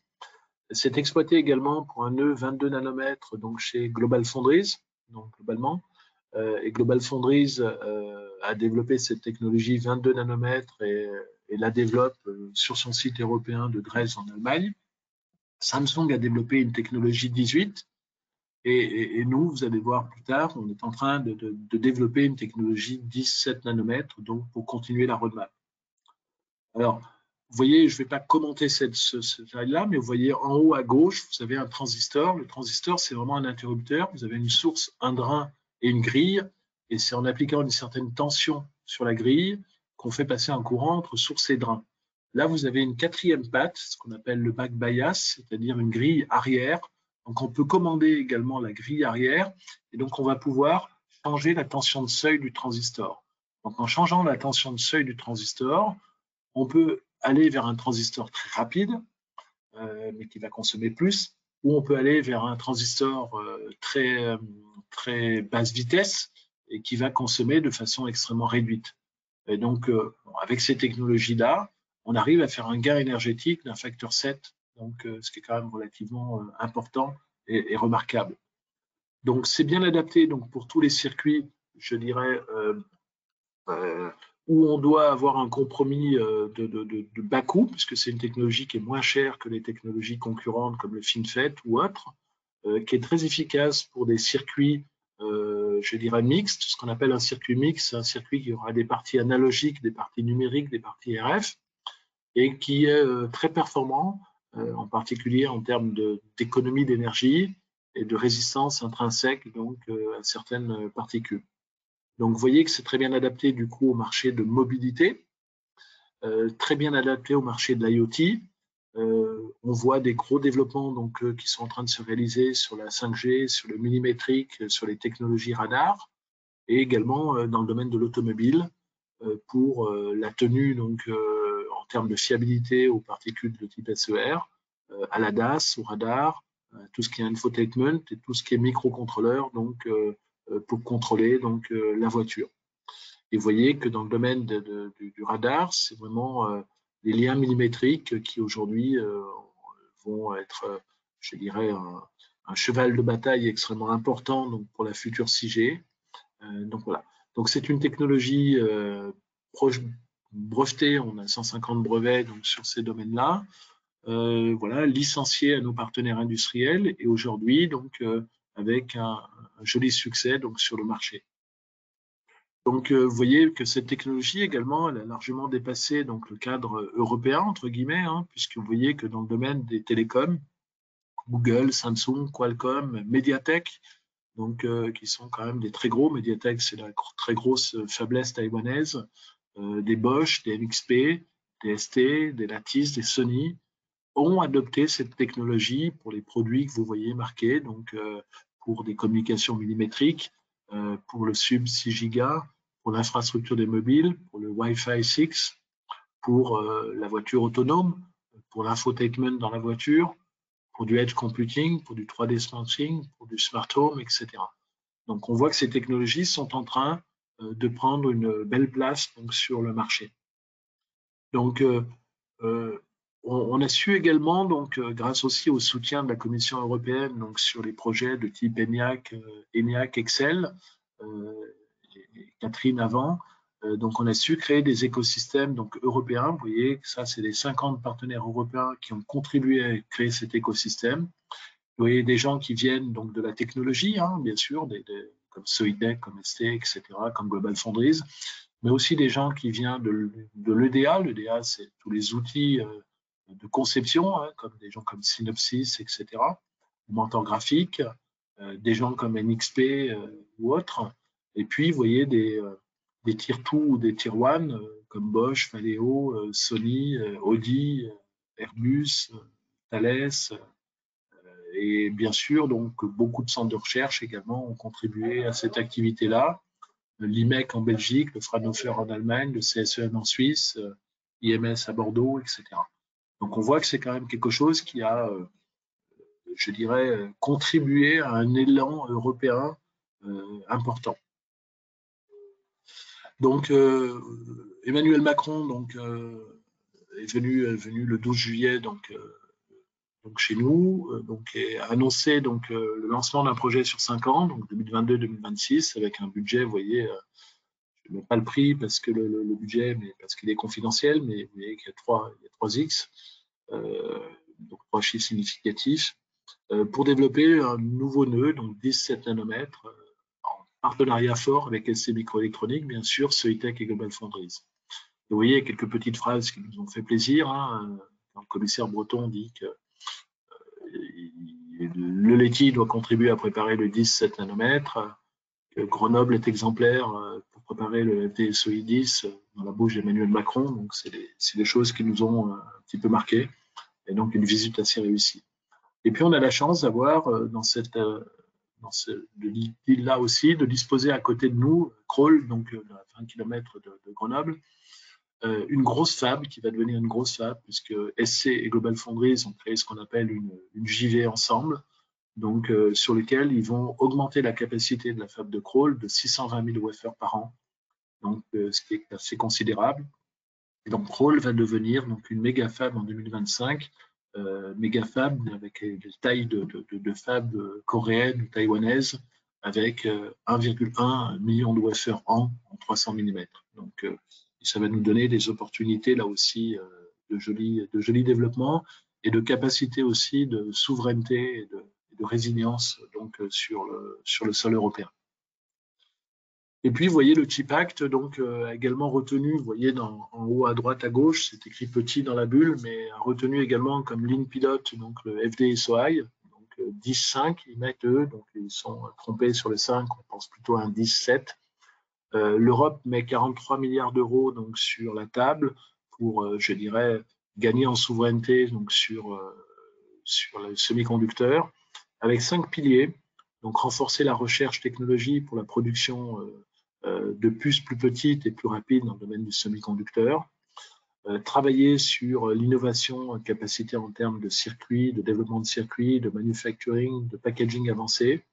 C'est exploité également pour un nœud 22 nanomètres donc chez GlobalFoundries, donc globalement. Et GlobalFoundries a développé cette technologie 22 nanomètres et la développe sur son site européen de Dresde en Allemagne. Samsung a développé une technologie 18 et nous, vous allez voir plus tard, on est en train de développer une technologie 17 nanomètres donc pour continuer la roadmap. Alors, vous voyez, je ne vais pas commenter cette slide-là, mais vous voyez en haut à gauche, vous avez un transistor. Le transistor, c'est vraiment un interrupteur. Vous avez une source, un drain et une grille. et c'est en appliquant une certaine tension sur la grille qu'on fait passer un courant entre source et drain. Là, vous avez une quatrième patte, ce qu'on appelle le back bias, c'est-à-dire une grille arrière. Donc, on peut commander également la grille arrière, et donc on va pouvoir changer la tension de seuil du transistor. Donc, en changeant la tension de seuil du transistor, on peut aller vers un transistor très rapide, mais qui va consommer plus, ou on peut aller vers un transistor très basse vitesse et qui va consommer de façon extrêmement réduite. Et donc, avec ces technologies-là, on arrive à faire un gain énergétique d'un facteur 7, donc, ce qui est quand même relativement important et remarquable. Donc, c'est bien adapté donc, pour tous les circuits, je dirais, où on doit avoir un compromis de bas coût, puisque c'est une technologie qui est moins chère que les technologies concurrentes comme le FinFET ou autres, qui est très efficace pour des circuits, je dirais, mixtes. Ce qu'on appelle un circuit mixte, c'est un circuit qui aura des parties analogiques, des parties numériques, des parties RF, et qui est très performant, en particulier en termes d'économie d'énergie et de résistance intrinsèque donc, à certaines particules. Donc, vous voyez que c'est très bien adapté du coup au marché de mobilité, très bien adapté au marché de l'IoT. On voit des gros développements donc, qui sont en train de se réaliser sur la 5G, sur le millimétrique, sur les technologies radar, et également dans le domaine de l'automobile pour la tenue donc, en termes de fiabilité aux particules de type SER, à l'ADAS, au radar, tout ce qui est infotainment et tout ce qui est microcontrôleur, donc pour contrôler donc, la voiture. Et vous voyez que dans le domaine du radar, c'est vraiment les liens millimétriques qui aujourd'hui vont être, je dirais, un cheval de bataille extrêmement important donc, pour la future 6G. Donc voilà. Donc c'est une technologie brevetée, on a 150 brevets donc, sur ces domaines-là. Voilà, licencié à nos partenaires industriels et aujourd'hui donc avec un joli succès donc sur le marché. Donc vous voyez que cette technologie également, elle a largement dépassé donc le cadre européen entre guillemets, hein, puisque vous voyez que dans le domaine des télécoms, Google, Samsung, Qualcomm, Mediatek, donc qui sont quand même des très gros. Mediatek, c'est la très grosse faiblesse taïwanaise, des Bosch, des NXP, des ST, des Lattice, des Sony, ont adopté cette technologie pour les produits que vous voyez marqués, donc pour des communications millimétriques, pour le sub 6 Go, pour l'infrastructure des mobiles, pour le Wi-Fi 6, pour la voiture autonome, pour l'infotainment dans la voiture, pour du edge computing, pour du 3D sensing, pour du smart home, etc. Donc on voit que ces technologies sont en train de prendre une belle place donc, sur le marché. Donc on a su également, donc, grâce aussi au soutien de la Commission européenne donc, sur les projets de type ENIAC, Excel, et Catherine avant, donc on a su créer des écosystèmes donc, européens. Vous voyez que ça, c'est les 50 partenaires européens qui ont contribué à créer cet écosystème. Vous voyez des gens qui viennent donc, de la technologie, hein, bien sûr, comme Soitec, comme ST, etc., comme GlobalFoundries, mais aussi des gens qui viennent de l'EDA. L'EDA, c'est tous les outils de conception, hein, comme des gens comme Synopsys, etc., Mentor graphique, des gens comme NXP ou autres. Et puis, vous voyez des tier 2 ou des tier 1 comme Bosch, Valeo, Sony, Audi, Airbus, Thales. Et bien sûr, donc, beaucoup de centres de recherche également ont contribué à cette activité-là. L'IMEC en Belgique, le Fraunhofer en Allemagne, le CSEM en Suisse, IMS à Bordeaux, etc. Donc on voit que c'est quand même quelque chose qui a, je dirais, contribué à un élan européen important. Donc Emmanuel Macron donc, est venu le 12 juillet donc chez nous, donc et a annoncé donc, le lancement d'un projet sur 5 ans, donc 2022-2026, avec un budget, vous voyez, je ne mets pas le prix parce que le budget, mais parce qu'il est confidentiel, mais vous voyez qu'il y a 3X, donc 3 chiffres significatifs, pour développer un nouveau nœud, donc 17 nanomètres, en partenariat fort avec ST Microélectronique, bien sûr, Soitec et GlobalFoundries. Vous voyez quelques petites phrases qui nous ont fait plaisir. Hein, quand le commissaire Breton dit que le LETI doit contribuer à préparer le 17 nanomètres, Grenoble est exemplaire pour préparer le FDSOI 10 dans la bouche d'Emmanuel Macron. Donc, c'est des choses qui nous ont un petit peu marqué. Et donc, une visite assez réussie. Et puis, on a la chance d'avoir dans ce île-là aussi, de disposer à côté de nous, Crolles, donc à 20 km de Grenoble, une grosse fab qui va devenir une grosse fab, puisque SC et Global Foundries ont créé ce qu'on appelle une JV ensemble, donc sur lequel ils vont augmenter la capacité de la fab de Crolles de 620 000 wafers par an, donc ce qui est assez considérable. Et donc Crolles va devenir donc une méga fab en 2025, méga fab avec des tailles de fab coréennes ou taïwanaises, avec 1,1 million de wafers en 300 mm. Donc ça va nous donner des opportunités là aussi de jolis développements et de capacité aussi de souveraineté et de résilience donc sur le sol européen. Et puis, vous voyez, le CHIP Act donc, a également retenu, vous voyez en haut à droite à gauche, c'est écrit petit dans la bulle, mais a retenu également comme ligne pilote donc, le FDSOI, donc 10.5, ils mettent eux, donc ils sont trompés sur le 5, on pense plutôt à un 10.7. L'Europe met 43 milliards d'euros donc, sur la table pour, je dirais, gagner en souveraineté donc, sur le semi-conducteur, avec 5 piliers. Donc, renforcer la recherche technologie pour la production de puces plus petites et plus rapides dans le domaine du semi-conducteur. Travailler sur l'innovation, capacité en termes de circuits, de développement de circuits, de manufacturing, de packaging avancé.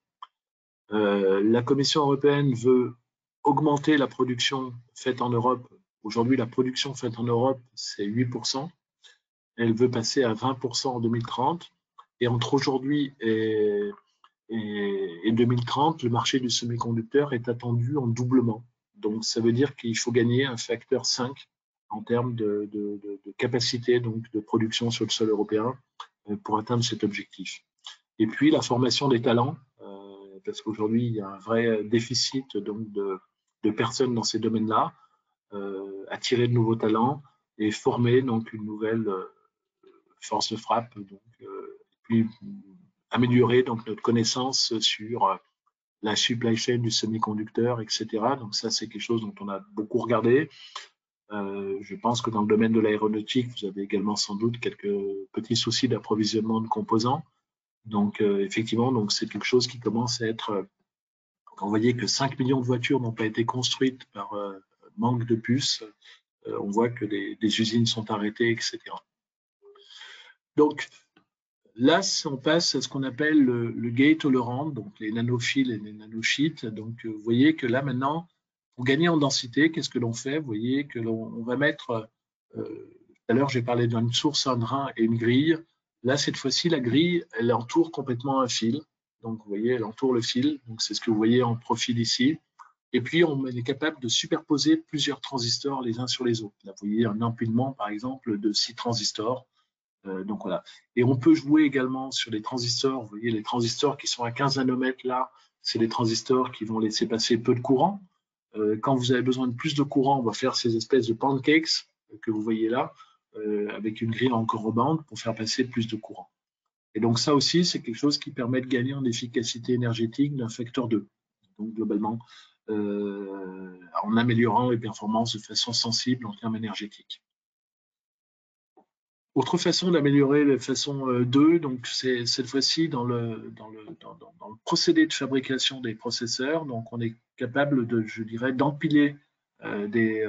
La Commission européenne veut augmenter la production faite en Europe. Aujourd'hui, la production faite en Europe, c'est 8%. Elle veut passer à 20% en 2030. Et entre aujourd'hui et 2030, le marché du semi-conducteur est attendu en doublement. Donc, ça veut dire qu'il faut gagner un facteur 5 en termes de capacité donc, de production sur le sol européen pour atteindre cet objectif. Et puis, la formation des talents, parce qu'aujourd'hui, il y a un vrai déficit donc, de personnes dans ces domaines-là, attirer de nouveaux talents et former donc, une nouvelle force de frappe. Donc, puis, améliorer donc, notre connaissance sur la supply chain du semi-conducteur, etc. Donc ça, c'est quelque chose dont on a beaucoup regardé. Je pense que dans le domaine de l'aéronautique, vous avez également sans doute quelques petits soucis d'approvisionnement de composants. Donc effectivement, donc c'est quelque chose qui commence à être... Quand vous voyez que 5 millions de voitures n'ont pas été construites par manque de puces, on voit que des usines sont arrêtées, etc. Donc, là, on passe à ce qu'on appelle le gate-all-around, donc les nanophiles et les nanosheets. Donc, vous voyez que là, maintenant, pour gagner en densité, qu'est-ce que l'on fait? Vous voyez que l'on va mettre, tout à l'heure, j'ai parlé d'une source, un drain et une grille. Là, cette fois-ci, la grille, elle entoure complètement un fil. Donc, vous voyez, elle entoure le fil. Donc, c'est ce que vous voyez en profil ici. Et puis, on est capable de superposer plusieurs transistors les uns sur les autres. Là, vous voyez un empilement, par exemple, de 6 transistors. Donc voilà. Et on peut jouer également sur les transistors. Vous voyez, les transistors qui sont à 15 nanomètres là, c'est les transistors qui vont laisser passer peu de courant. Quand vous avez besoin de plus de courant, on va faire ces espèces de pancakes que vous voyez là, avec une grille en corobande pour faire passer plus de courant. Et donc ça aussi, c'est quelque chose qui permet de gagner en efficacité énergétique d'un facteur 2. Donc globalement, en améliorant les performances de façon sensible en termes énergétiques. Autre façon d'améliorer la façon 2, donc c'est cette fois-ci dans le procédé de fabrication des processeurs. Donc on est capable de, je dirais, d'empiler des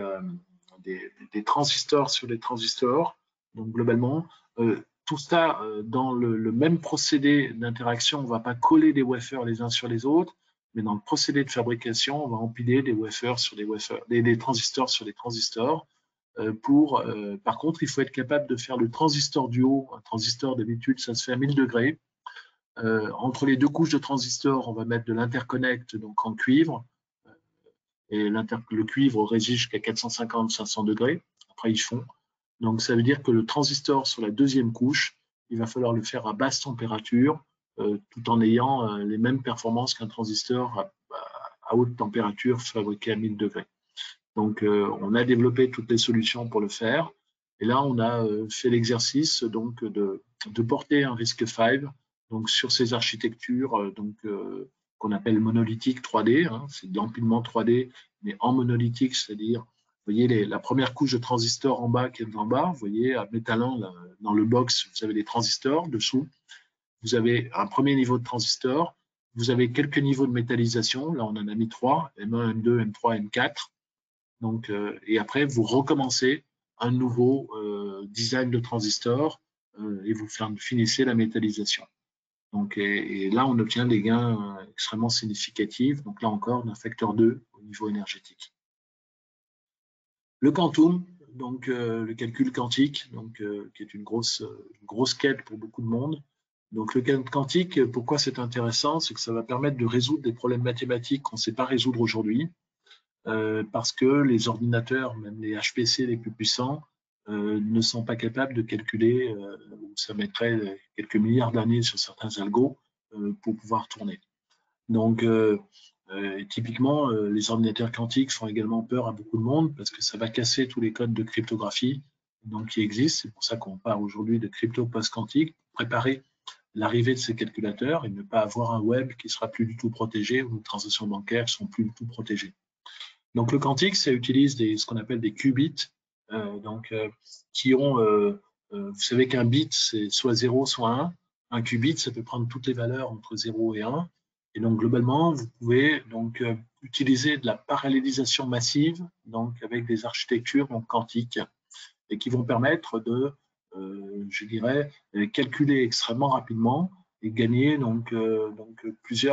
transistors sur des transistors. Donc globalement, tout ça dans le même procédé d'interaction, on ne va pas coller des wafers les uns sur les autres, mais dans le procédé de fabrication, on va empiler des wafers sur des wafers, des transistors sur des transistors. Par contre, il faut être capable de faire le transistor du haut. Un transistor, d'habitude, ça se fait à 1000 degrés. Entre les deux couches de transistors, on va mettre de l'interconnect donc en cuivre. Et le cuivre résiste jusqu'à 450-500 degrés. Après, ils fond. Donc, ça veut dire que le transistor sur la deuxième couche, il va falloir le faire à basse température, tout en ayant les mêmes performances qu'un transistor à haute température fabriqué à 1000 degrés. Donc, on a développé toutes les solutions pour le faire. Et là, on a fait l'exercice donc de porter un RISC-V donc sur ces architectures donc qu'on appelle monolithique 3D, hein, c'est de l'empilement 3D, mais en monolithique, c'est-à-dire, vous voyez la première couche de transistors en bas qui est en bas, vous voyez, à métallant, là, dans le box, vous avez les transistors dessous, vous avez un premier niveau de transistor, vous avez quelques niveaux de métallisation, là on en a mis 3, M1, M2, M3, M4, donc, et après vous recommencez un nouveau design de transistor et vous finissez la métallisation. Donc, et là, on obtient des gains extrêmement significatifs. Donc là encore, d'un facteur 2 au niveau énergétique. Le quantum, donc le calcul quantique, donc, qui est une grosse quête pour beaucoup de monde. Donc le calcul quantique, pourquoi c'est intéressant? C'est que ça va permettre de résoudre des problèmes mathématiques qu'on ne sait pas résoudre aujourd'hui, parce que les ordinateurs, même les HPC les plus puissants, ne sont pas capables de calculer, ça mettrait quelques milliards d'années sur certains algos pour pouvoir tourner. Donc, typiquement, les ordinateurs quantiques font également peur à beaucoup de monde parce que ça va casser tous les codes de cryptographie donc, qui existent. C'est pour ça qu'on parle aujourd'hui de crypto post-quantique, pour préparer l'arrivée de ces calculateurs et ne pas avoir un web qui sera plus du tout protégé ou les transactions bancaires ne sont plus du tout protégées. Donc, le quantique, ça utilise ce qu'on appelle des qubits, qui ont, vous savez qu'un bit, c'est soit 0, soit 1. Un qubit, ça peut prendre toutes les valeurs entre 0 et 1. Et donc, globalement, vous pouvez donc utiliser de la parallélisation massive, donc avec des architectures donc, quantiques, et qui vont permettre de, je dirais, calculer extrêmement rapidement et gagner donc plus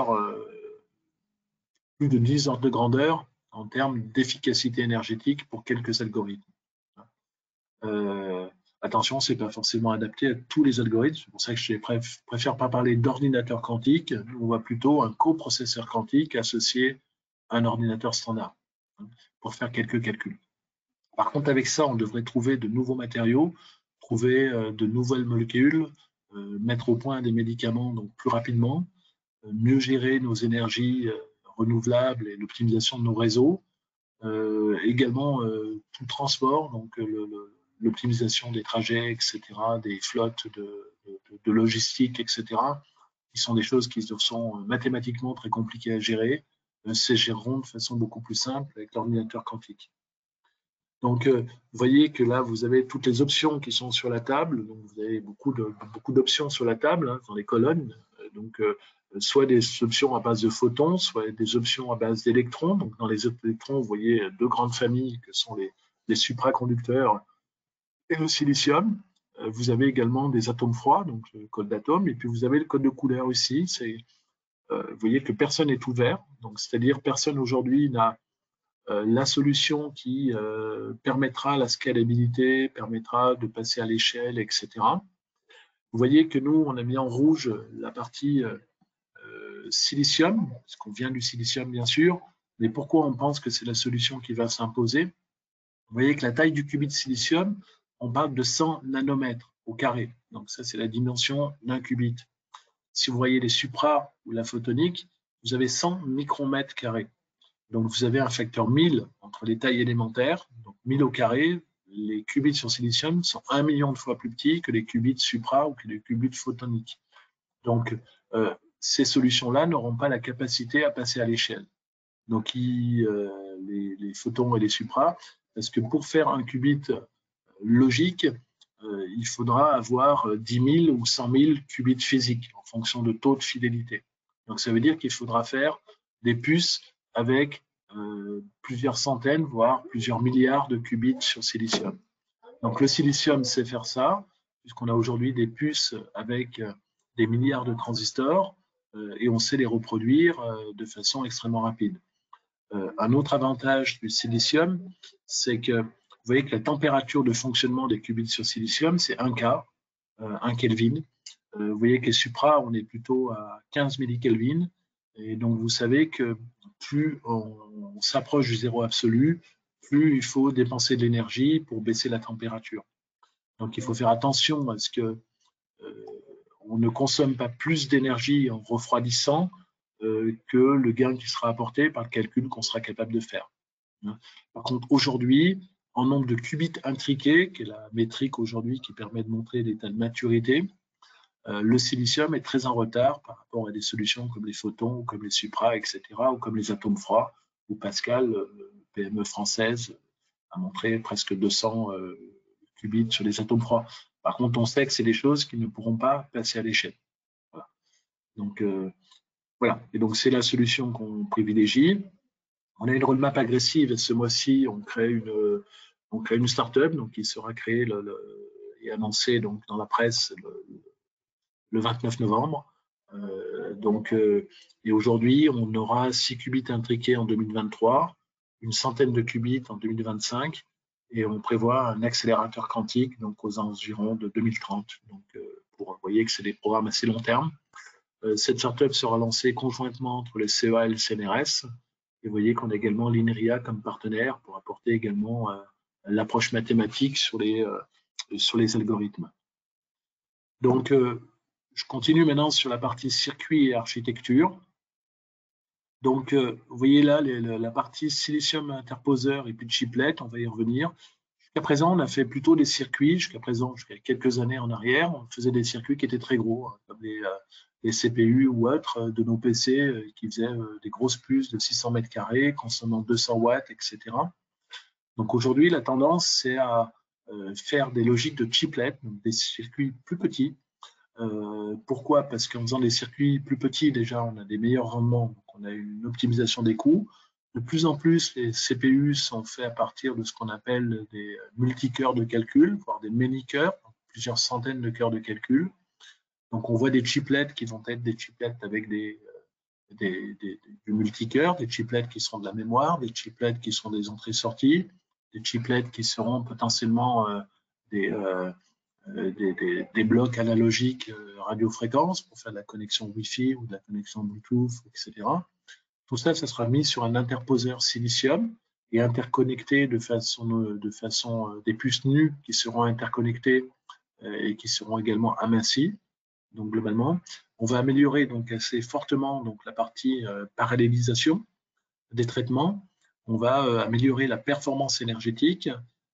de 10 ordres de grandeur en termes d'efficacité énergétique pour quelques algorithmes. Attention, ce n'est pas forcément adapté à tous les algorithmes, c'est pour ça que je préfère pas parler d'ordinateur quantique, on voit plutôt un coprocesseur quantique associé à un ordinateur standard pour faire quelques calculs. Par contre, avec ça, on devrait trouver de nouveaux matériaux, trouver de nouvelles molécules, mettre au point des médicaments donc plus rapidement, mieux gérer nos énergies renouvelables et l'optimisation de nos réseaux, également tout le transport, donc l'optimisation des trajets, etc., des flottes de logistique, etc., qui sont des choses qui sont mathématiquement très compliquées à gérer, se géreront de façon beaucoup plus simple avec l'ordinateur quantique. Donc, vous voyez que là, vous avez toutes les options qui sont sur la table. Donc, vous avez beaucoup d'options sur la table, hein, dans les colonnes. Donc, soit des options à base de photons, soit des options à base d'électrons. Donc, dans les électrons, vous voyez deux grandes familles que sont les supraconducteurs et le silicium. Vous avez également des atomes froids, donc le code d'atome, et puis vous avez le code de couleur ici. Vous voyez que personne n'est ouvert, donc c'est-à-dire personne aujourd'hui n'a la solution qui permettra la scalabilité, permettra de passer à l'échelle, etc. Vous voyez que nous, on a mis en rouge la partie silicium, parce qu'on vient du silicium, bien sûr, mais pourquoi on pense que c'est la solution qui va s'imposer? Vous voyez que la taille du qubit de silicium, on parle de 100 nanomètres au carré. Donc ça, c'est la dimension d'un qubit. Si vous voyez les supra ou la photonique, vous avez 100 micromètres carrés. Donc, vous avez un facteur 1000 entre les tailles élémentaires, donc 1000 au carré. Les qubits sur silicium sont 1 million de fois plus petits que les qubits supra ou que les qubits photoniques. Donc, ces solutions-là n'auront pas la capacité à passer à l'échelle. Donc, les photons et les supra, parce que pour faire un qubit logique, il faudra avoir 10 000 ou 100 000 qubits physiques en fonction de taux de fidélité. Donc, ça veut dire qu'il faudra faire des puces avec plusieurs centaines, voire plusieurs milliards de qubits sur silicium. Donc, le silicium sait faire ça, puisqu'on a aujourd'hui des puces avec des milliards de transistors et on sait les reproduire de façon extrêmement rapide. Un autre avantage du silicium, c'est que vous voyez que la température de fonctionnement des qubits sur silicium, c'est 1 K, 1 Kelvin. Vous voyez que les supra, on est plutôt à 15 millikelvin. Et donc, vous savez que plus on s'approche du zéro absolu, plus il faut dépenser de l'énergie pour baisser la température. Donc, il faut faire attention à ce que on ne consomme pas plus d'énergie en refroidissant que le gain qui sera apporté par le calcul qu'on sera capable de faire. Par contre, aujourd'hui, en nombre de qubits intriqués, qui est la métrique aujourd'hui qui permet de montrer l'état de maturité, le silicium est très en retard par rapport rapport à des solutions comme les photons, comme les supras, etc., ou comme les atomes froids, où Pascal, PME française, a montré presque 200 qubits sur les atomes froids. Par contre, on sait que c'est des choses qui ne pourront pas passer à l'échelle. Voilà. Donc, voilà. Et donc, c'est la solution qu'on privilégie. On a une roadmap agressive et ce mois-ci, on crée une start-up donc, qui sera créée et annoncée donc, dans la presse le 29 novembre. Et aujourd'hui, on aura 6 qubits intriqués en 2023, une centaine de qubits en 2025, et on prévoit un accélérateur quantique donc aux environs de 2030. Donc, vous voyez que c'est des programmes assez long terme. Cette startup sera lancée conjointement entre le CEA et le CNRS. Et vous voyez qu'on a également l'INRIA comme partenaire pour apporter également l'approche mathématique sur les algorithmes. Donc, je continue maintenant sur la partie circuit et architecture. Donc, vous voyez là la partie silicium interposeur et puis chiplet, on va y revenir. Jusqu'à présent, on a fait plutôt des circuits. Jusqu'à quelques années en arrière, on faisait des circuits qui étaient très gros, comme les CPU ou autres de nos PC qui faisaient des grosses puces de 600 mètres carrés, consommant 200 watts, etc. Donc aujourd'hui, la tendance, c'est à faire des logiques de chiplet, donc des circuits plus petits. Pourquoi? Parce qu'en faisant des circuits plus petits, déjà, on a des meilleurs rendements, donc on a une optimisation des coûts. De plus en plus, les CPU sont faits à partir de ce qu'on appelle des multicœurs de calcul, voire des many-cœurs, plusieurs centaines de cœurs de calcul. Donc, on voit des chiplets qui vont être des chiplets avec du multicœur, des chiplets qui seront de la mémoire, des chiplets qui seront des entrées-sorties, des chiplets qui seront potentiellement des blocs analogiques radiofréquences pour faire de la connexion Wi-Fi ou de la connexion Bluetooth, etc. Tout ça, ça sera mis sur un interposeur silicium et interconnecté de façon des puces nues qui seront interconnectées et qui seront également amincies. Donc globalement, on va améliorer donc assez fortement donc la partie parallélisation des traitements. On va améliorer la performance énergétique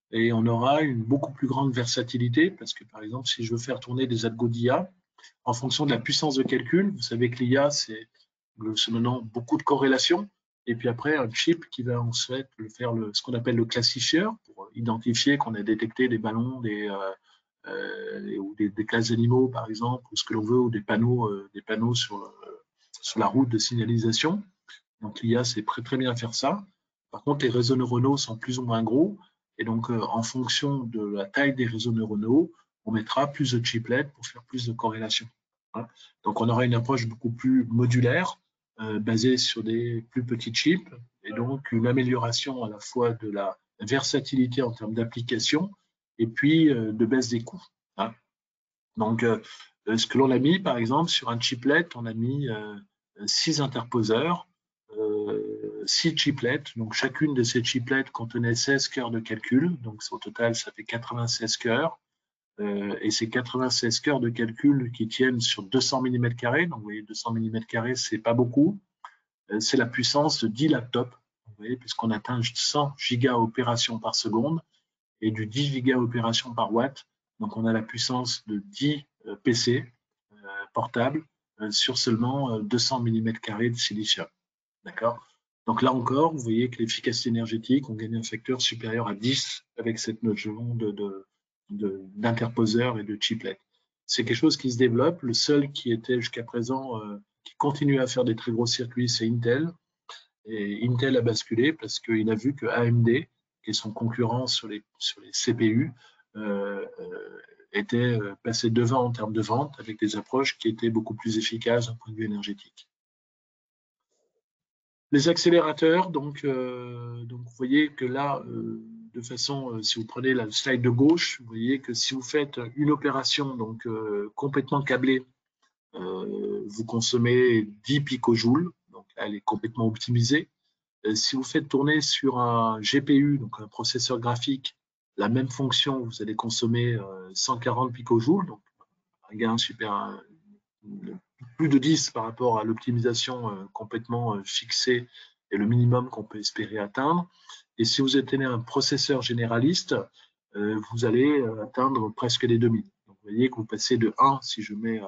et on aura une beaucoup plus grande versatilité parce que par exemple, si je veux faire tourner des algos d'IA, en fonction de la puissance de calcul, vous savez que l'IA, c'est maintenant beaucoup de corrélations, et puis après un chip qui va ensuite faire ce qu'on appelle le classifieur pour identifier qu'on a détecté des ballons, ou des classes d'animaux par exemple, ou ce que l'on veut, ou des panneaux sur la route de signalisation. Donc l'IA sait très bien faire ça. Par contre, les réseaux neuronaux sont plus ou moins gros, et donc en fonction de la taille des réseaux neuronaux, on mettra plus de chiplets pour faire plus de corrélations. Donc on aura une approche beaucoup plus modulaire, basée sur des plus petits chips, et donc une amélioration à la fois de la versatilité en termes d'application et puis de baisse des coûts. Donc ce que l'on a mis, par exemple, sur un chiplet, on a mis 6 interposeurs, 6 chiplets. Donc chacune de ces chiplets contenait 16 cœurs de calcul. Donc au total, ça fait 96 cœurs. Et ces 96 cœurs de calcul qui tiennent sur 200 mm², donc vous voyez 200 mm², c'est pas beaucoup, c'est la puissance de 10 laptops, vous voyez, puisqu'on atteint 100 giga opérations par seconde et du 10 giga opérations par watt, donc on a la puissance de 10 PC portables sur seulement 200 mm² de silicium, d'accord? Donc là encore, vous voyez que l'efficacité énergétique, on gagne un facteur supérieur à 10 avec cette notion d'interposeurs et de chiplets. C'est quelque chose qui se développe. Le seul qui était jusqu'à présent, qui continue à faire des très gros circuits, c'est Intel. Et Intel a basculé parce qu'il a vu que AMD, qui est son concurrent sur les CPU, était passé devant en termes de vente avec des approches qui étaient beaucoup plus efficaces d'un point de vue énergétique. Les accélérateurs, donc vous voyez que là, de façon, si vous prenez la slide de gauche, vous voyez que si vous faites une opération donc complètement câblée, vous consommez 10 picojoules, donc elle est complètement optimisée. Si vous faites tourner sur un GPU, donc un processeur graphique, la même fonction, vous allez consommer 140 picojoules, donc un gain plus de 10 par rapport à l'optimisation complètement fixée et le minimum qu'on peut espérer atteindre. Et si vous êtes un processeur généraliste, vous allez atteindre presque les demi. Donc vous voyez que vous passez de 1, si je mets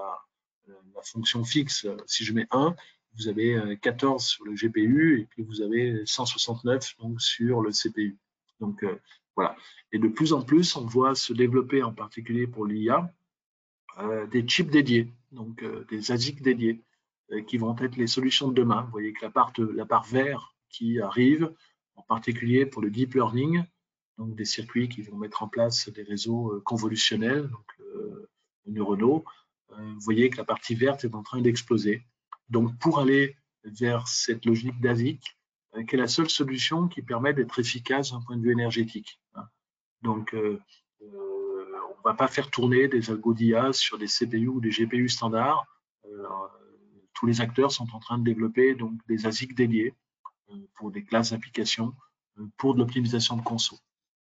la fonction fixe, si je mets 1, vous avez 14 sur le GPU et puis vous avez 169 donc, sur le CPU. Donc voilà. Et de plus en plus, on voit se développer, en particulier pour l'IA, des chips dédiés, donc des ASIC dédiés, qui vont être les solutions de demain. Vous voyez que la part vert qui arrive, en particulier pour le deep learning, donc des circuits qui vont mettre en place des réseaux convolutionnels, donc neuronaux. Vous voyez que la partie verte est en train d'exploser. Donc pour aller vers cette logique d'ASIC, qui est la seule solution qui permet d'être efficace d'un point de vue énergétique. Donc on ne va pas faire tourner des algos d'IA sur des CPU ou des GPU standards. Tous les acteurs sont en train de développer donc, des ASIC dédiés pour des classes d'applications pour de l'optimisation de conso.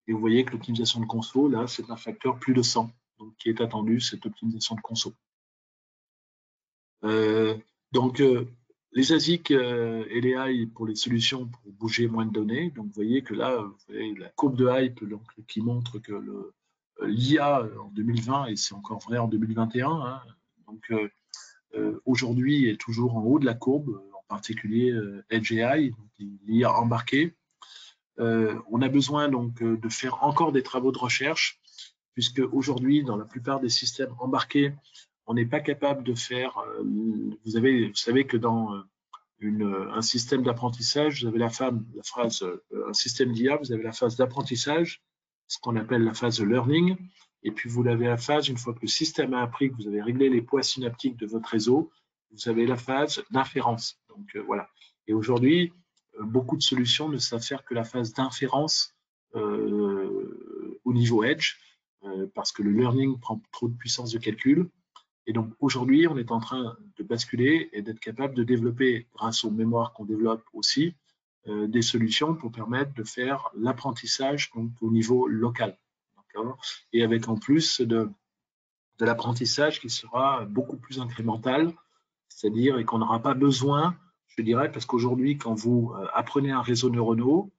Et vous voyez que l'optimisation de conso, là, c'est un facteur plus de 100, donc qui est attendu, cette optimisation de conso. Les ASIC et les AI pour les solutions pour bouger moins de données. Donc, vous voyez que là, vous voyez la courbe de hype donc, qui montre que l'IA en 2020, et c'est encore vrai en 2021, hein, donc aujourd'hui est toujours en haut de la courbe, en particulier Edge AI, l'IA embarquée. On a besoin donc de faire encore des travaux de recherche, puisque aujourd'hui, dans la plupart des systèmes embarqués, on n'est pas capable de faire. Vous savez que dans un système d'apprentissage, vous avez un système d'IA, vous avez la phase d'apprentissage, ce qu'on appelle la phase de learning, et puis vous avez la phase, une fois que le système a appris, que vous avez réglé les poids synaptiques de votre réseau, vous avez la phase d'inférence. Donc voilà. Et aujourd'hui, beaucoup de solutions ne savent faire que la phase d'inférence au niveau edge, parce que le learning prend trop de puissance de calcul. Et donc aujourd'hui, on est en train de basculer et d'être capable de développer, grâce aux mémoires qu'on développe aussi, des solutions pour permettre de faire l'apprentissage au niveau local. Et avec en plus de l'apprentissage qui sera beaucoup plus incrémental, c'est-à-dire et qu'on n'aura pas besoin, je dirais, parce qu'aujourd'hui, quand vous apprenez un réseau neuronal,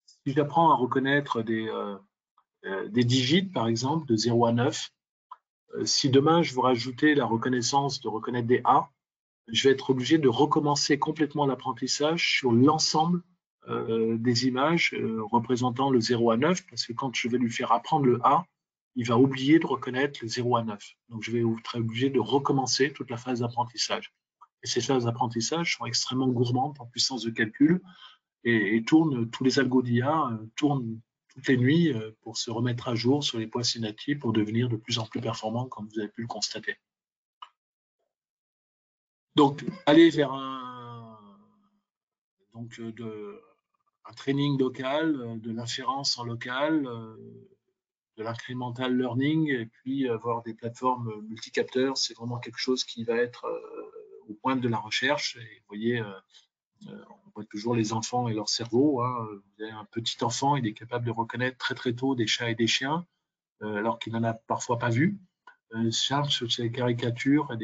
si j'apprends à reconnaître des digits, par exemple, de 0 à 9, si demain je veux rajouter la reconnaissance de reconnaître des A, je vais être obligé de recommencer complètement l'apprentissage sur l'ensemble des images représentant le 0 à 9, parce que quand je vais lui faire apprendre le A, il va oublier de reconnaître le 0 à 9. Donc je vais être obligé de recommencer toute la phase d'apprentissage. Et ces phases d'apprentissage sont extrêmement gourmandes en puissance de calcul et tournent, tous les algos d'IA tournent toutes les nuits pour se remettre à jour sur les poids synaptiques pour devenir de plus en plus performants, comme vous avez pu le constater. Donc, aller vers un training local, de l'inférence en local, de l'incremental learning, et puis avoir des plateformes multicapteurs, c'est vraiment quelque chose qui va être au point de la recherche. Et vous voyez, on voit toujours les enfants et leur cerveau. Hein. Vous avez un petit enfant, il est capable de reconnaître très très tôt des chats et des chiens, alors qu'il n'en a parfois pas vu. Charge sur ces caricatures et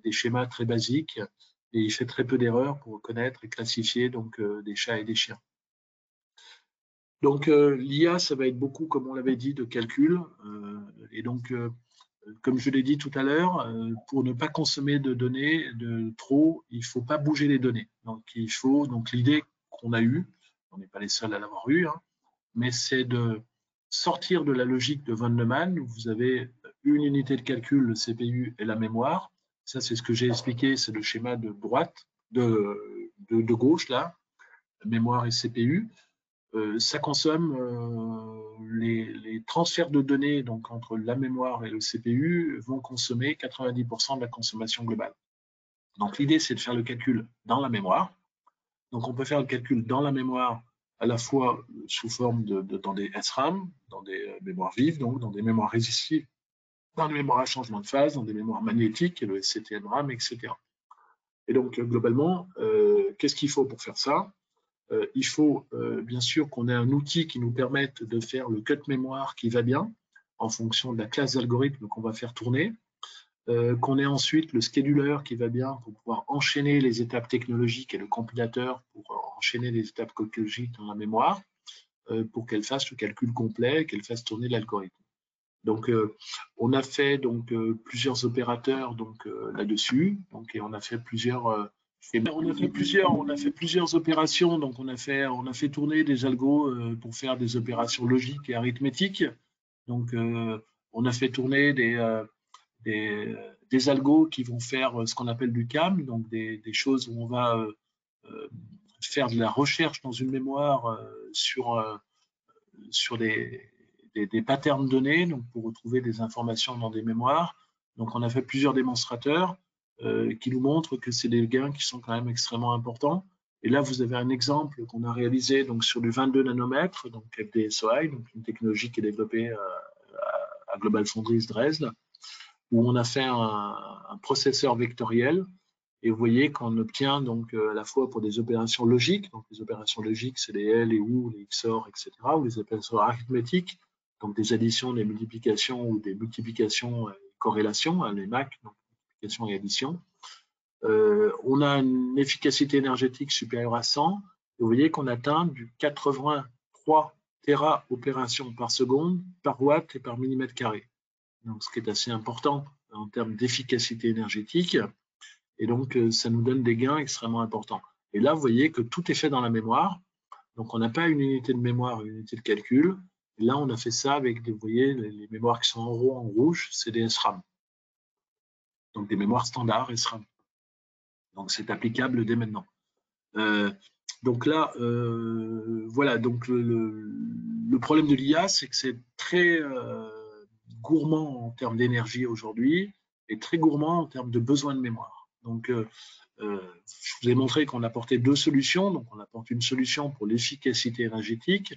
des schémas très basiques, et il fait très peu d'erreurs pour reconnaître et classifier donc des chats et des chiens. Donc l'IA, ça va être beaucoup, comme on l'avait dit, de calcul, et donc comme je l'ai dit tout à l'heure, pour ne pas consommer de données de trop, il ne faut pas bouger les données. Donc l'idée qu'on a eue, on n'est pas les seuls à l'avoir eue, hein, mais c'est de sortir de la logique de von Neumann, où vous avez une unité de calcul, le CPU et la mémoire. Ça, c'est ce que j'ai expliqué, c'est le schéma de droite, de gauche, là, mémoire et CPU. Ça consomme les transferts de données donc entre la mémoire et le CPU vont consommer 90% de la consommation globale. Donc l'idée, c'est de faire le calcul dans la mémoire. Donc on peut faire le calcul dans la mémoire à la fois sous forme dans des SRAM, dans des mémoires vives, donc dans des mémoires résistives, dans des mémoires à changement de phase, dans des mémoires magnétiques, et le SCTM-RAM, etc. Et donc globalement, qu'est-ce qu'il faut pour faire ça ? Il faut bien sûr qu'on ait un outil qui nous permette de faire le cut mémoire qui va bien en fonction de la classe d'algorithme qu'on va faire tourner, qu'on ait ensuite le scheduler qui va bien pour pouvoir enchaîner les étapes technologiques et le compilateur pour enchaîner les étapes technologiques dans la mémoire pour qu'elle fasse le calcul complet, qu'elle fasse tourner l'algorithme. Donc, on a fait donc plusieurs opérateurs là-dessus. Donc, et on a fait plusieurs opérations. Donc, on a fait tourner des algos pour faire des opérations logiques et arithmétiques. Donc, on a fait tourner des algos qui vont faire ce qu'on appelle du CAM, donc des choses où on va faire de la recherche dans une mémoire sur des patterns donnés, donc pour retrouver des informations dans des mémoires. Donc, on a fait plusieurs démonstrateurs qui nous montrent que c'est des gains qui sont quand même extrêmement importants. Et là, vous avez un exemple qu'on a réalisé donc, sur du 22 nanomètres, donc FDSOI, donc une technologie qui est développée à GlobalFoundries Dresde, où on a fait un processeur vectoriel. Et vous voyez qu'on obtient donc à la fois pour des opérations logiques, donc les opérations logiques, c'est les L, les OU, les XOR, etc., ou les opérations arithmétiques, donc des additions, des multiplications ou des multiplications et corrélations, hein, les MAC, donc multiplication et addition. On a une efficacité énergétique supérieure à 100, et vous voyez qu'on atteint du 83 téra-opérations par seconde, par watt et par millimètre carré. Donc, ce qui est assez important en termes d'efficacité énergétique. Et donc, ça nous donne des gains extrêmement importants. Et là, vous voyez que tout est fait dans la mémoire. Donc, on n'a pas une unité de mémoire, une unité de calcul. Et là, on a fait ça avec, vous voyez, les mémoires qui sont en haut, en rouge, c'est des SRAM. Donc, des mémoires standards SRAM. Donc, c'est applicable dès maintenant. Donc là, voilà. Donc, le problème de l'IA, c'est que c'est très gourmand en termes d'énergie aujourd'hui et très gourmand en termes de besoin de mémoire. Donc, je vous ai montré qu'on apportait deux solutions. Donc, on apporte une solution pour l'efficacité énergétique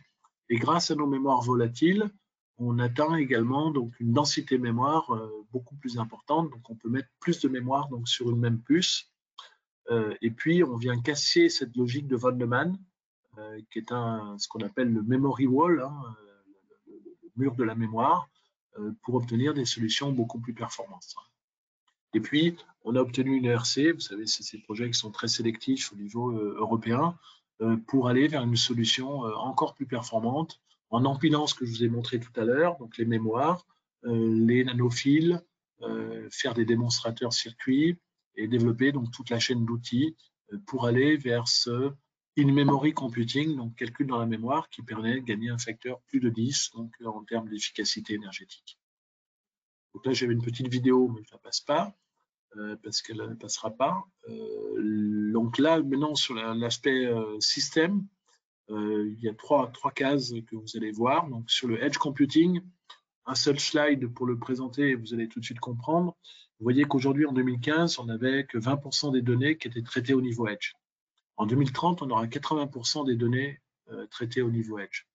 et grâce à nos mémoires volatiles, on atteint également donc une densité mémoire beaucoup plus importante. Donc, on peut mettre plus de mémoire donc, sur une même puce. Et puis, on vient casser cette logique de von Neumann, qui est ce qu'on appelle le memory wall, hein, le mur de la mémoire, pour obtenir des solutions beaucoup plus performantes. Et puis, on a obtenu une ERC, vous savez, c'est ces projets qui sont très sélectifs au niveau européen, pour aller vers une solution encore plus performante, en empilant ce que je vous ai montré tout à l'heure, donc les mémoires, les nanophiles, faire des démonstrateurs circuits et développer donc toute la chaîne d'outils pour aller vers ce in-memory computing, donc calcul dans la mémoire, qui permet de gagner un facteur plus de 10 donc, en termes d'efficacité énergétique. Donc là, j'avais une petite vidéo, mais je ne la passe pas. Parce qu'elle ne passera pas. Donc là, maintenant, sur l'aspect système, il y a trois cases que vous allez voir. Donc sur le edge computing, un seul slide pour le présenter et vous allez tout de suite comprendre. Vous voyez qu'aujourd'hui, en 2015, on n'avait que 20% des données qui étaient traitées au niveau edge. En 2030, on aura 80% des données traitées au niveau edge.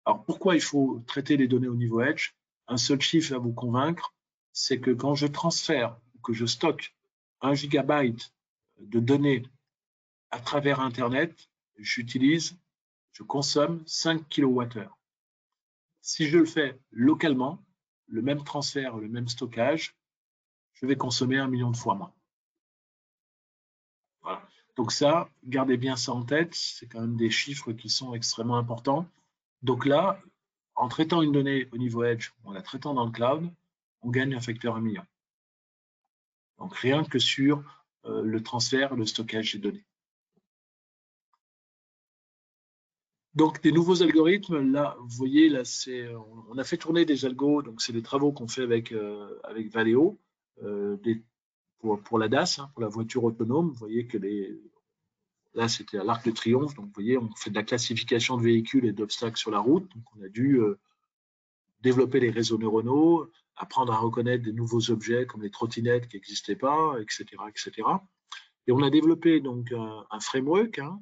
Alors pourquoi il faut traiter les données au niveau edge? Un seul chiffre va vous convaincre, c'est que quand je transfère que je stocke 1 gigabyte de données à travers Internet, je consomme 5 kWh. Si je le fais localement, le même transfert, le même stockage, je vais consommer 1 million de fois moins. Voilà. Donc ça, gardez bien ça en tête, c'est quand même des chiffres qui sont extrêmement importants. Donc là, en traitant une donnée au niveau edge, en la traitant dans le cloud, on gagne un facteur 1 million. Donc rien que sur le transfert, le stockage des données. Donc des nouveaux algorithmes, là, vous voyez, là, on a fait tourner des algos, donc c'est des travaux qu'on fait avec Valeo, pour la DAS, hein, pour la voiture autonome. Vous voyez que là, c'était à l'Arc de Triomphe, donc vous voyez, on fait de la classification de véhicules et d'obstacles sur la route, donc on a dû développer les réseaux neuronaux, apprendre à reconnaître des nouveaux objets comme les trottinettes qui n'existaient pas, etc., etc. Et on a développé donc un framework, hein,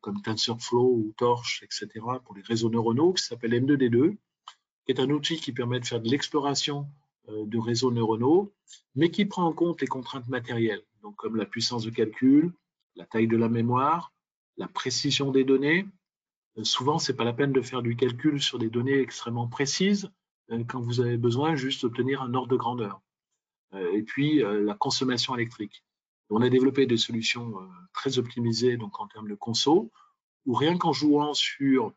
comme TensorFlow ou Torch, etc., pour les réseaux neuronaux, qui s'appelle M2D2, qui est un outil qui permet de faire de l'exploration de réseaux neuronaux, mais qui prend en compte les contraintes matérielles, donc comme la puissance de calcul, la taille de la mémoire, la précision des données. Souvent, ce n'est pas la peine de faire du calcul sur des données extrêmement précises quand vous avez besoin juste d'obtenir un ordre de grandeur. Et puis, la consommation électrique. On a développé des solutions très optimisées donc en termes de conso, où rien qu'en jouant sur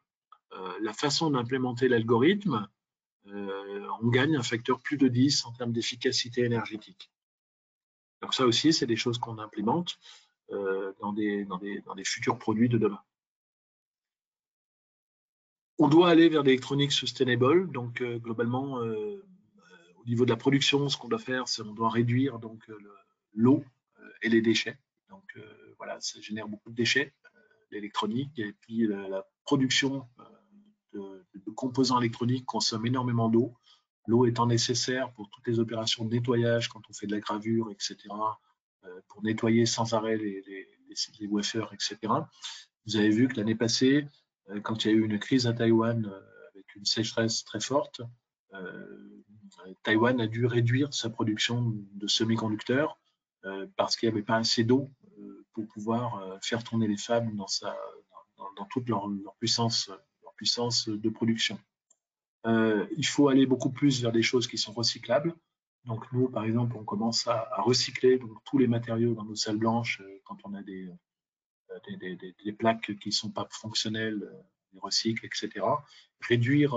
la façon d'implémenter l'algorithme, on gagne un facteur plus de 10 en termes d'efficacité énergétique. Donc ça aussi, c'est des choses qu'on implémente dans des futurs produits de demain. On doit aller vers l'électronique sustainable, donc globalement, au niveau de la production, ce qu'on doit faire, c'est qu'on doit réduire l'eau et les déchets. Donc voilà, ça génère beaucoup de déchets, l'électronique, et puis la production de composants électroniques consomme énormément d'eau. L'eau étant nécessaire pour toutes les opérations de nettoyage, quand on fait de la gravure, etc., pour nettoyer sans arrêt les wafers, etc. Vous avez vu que l'année passée, quand il y a eu une crise à Taïwan avec une sécheresse très forte, Taïwan a dû réduire sa production de semi-conducteurs parce qu'il n'y avait pas assez d'eau pour pouvoir faire tourner les fabs dans toute leur puissance de production. Il faut aller beaucoup plus vers des choses qui sont recyclables. Donc nous, par exemple, on commence à recycler donc, tous les matériaux dans nos salles blanches quand on a des plaques qui ne sont pas fonctionnelles, les recycles, etc. Réduire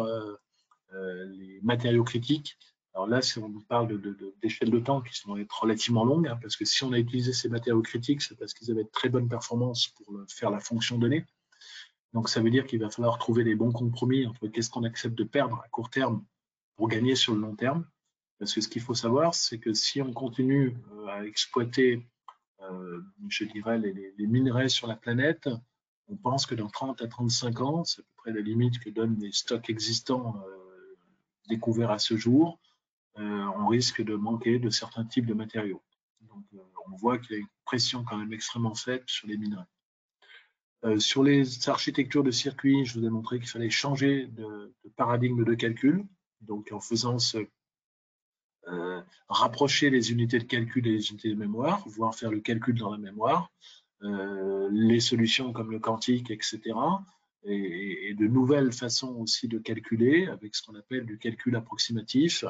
les matériaux critiques. Alors là, si on parle d'échelles de temps qui sont relativement longues, hein, parce que si on a utilisé ces matériaux critiques, c'est parce qu'ils avaient de très bonnes performances pour faire la fonction donnée. Donc ça veut dire qu'il va falloir trouver les bons compromis entre qu'est-ce qu'on accepte de perdre à court terme pour gagner sur le long terme. Parce que ce qu'il faut savoir, c'est que si on continue à exploiter je dirais, les minerais sur la planète, on pense que dans 30 à 35 ans, c'est à peu près la limite que donnent les stocks existants découverts à ce jour, on risque de manquer de certains types de matériaux. Donc, on voit qu'il y a une pression quand même extrêmement faible sur les minerais. Sur les architectures de circuits, je vous ai montré qu'il fallait changer de paradigme de calcul, donc en faisant rapprocher les unités de calcul et les unités de mémoire, voire faire le calcul dans la mémoire, les solutions comme le quantique, etc., et de nouvelles façons aussi de calculer avec ce qu'on appelle du calcul approximatif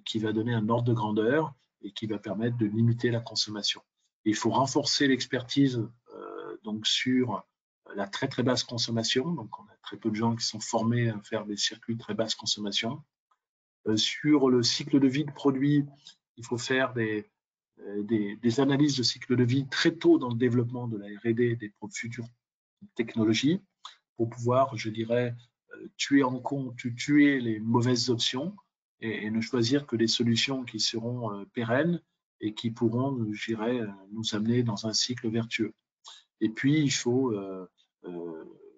qui va donner un ordre de grandeur et qui va permettre de limiter la consommation. Il faut renforcer l'expertise donc sur la très très basse consommation, donc on a très peu de gens qui sont formés à faire des circuits de très basse consommation. Sur le cycle de vie de produits, il faut faire des analyses de cycle de vie très tôt dans le développement de la R&D des futures technologies pour pouvoir, je dirais, tuer les mauvaises options et ne choisir que des solutions qui seront pérennes et qui pourront, je dirais, nous amener dans un cycle vertueux. Et puis, il faut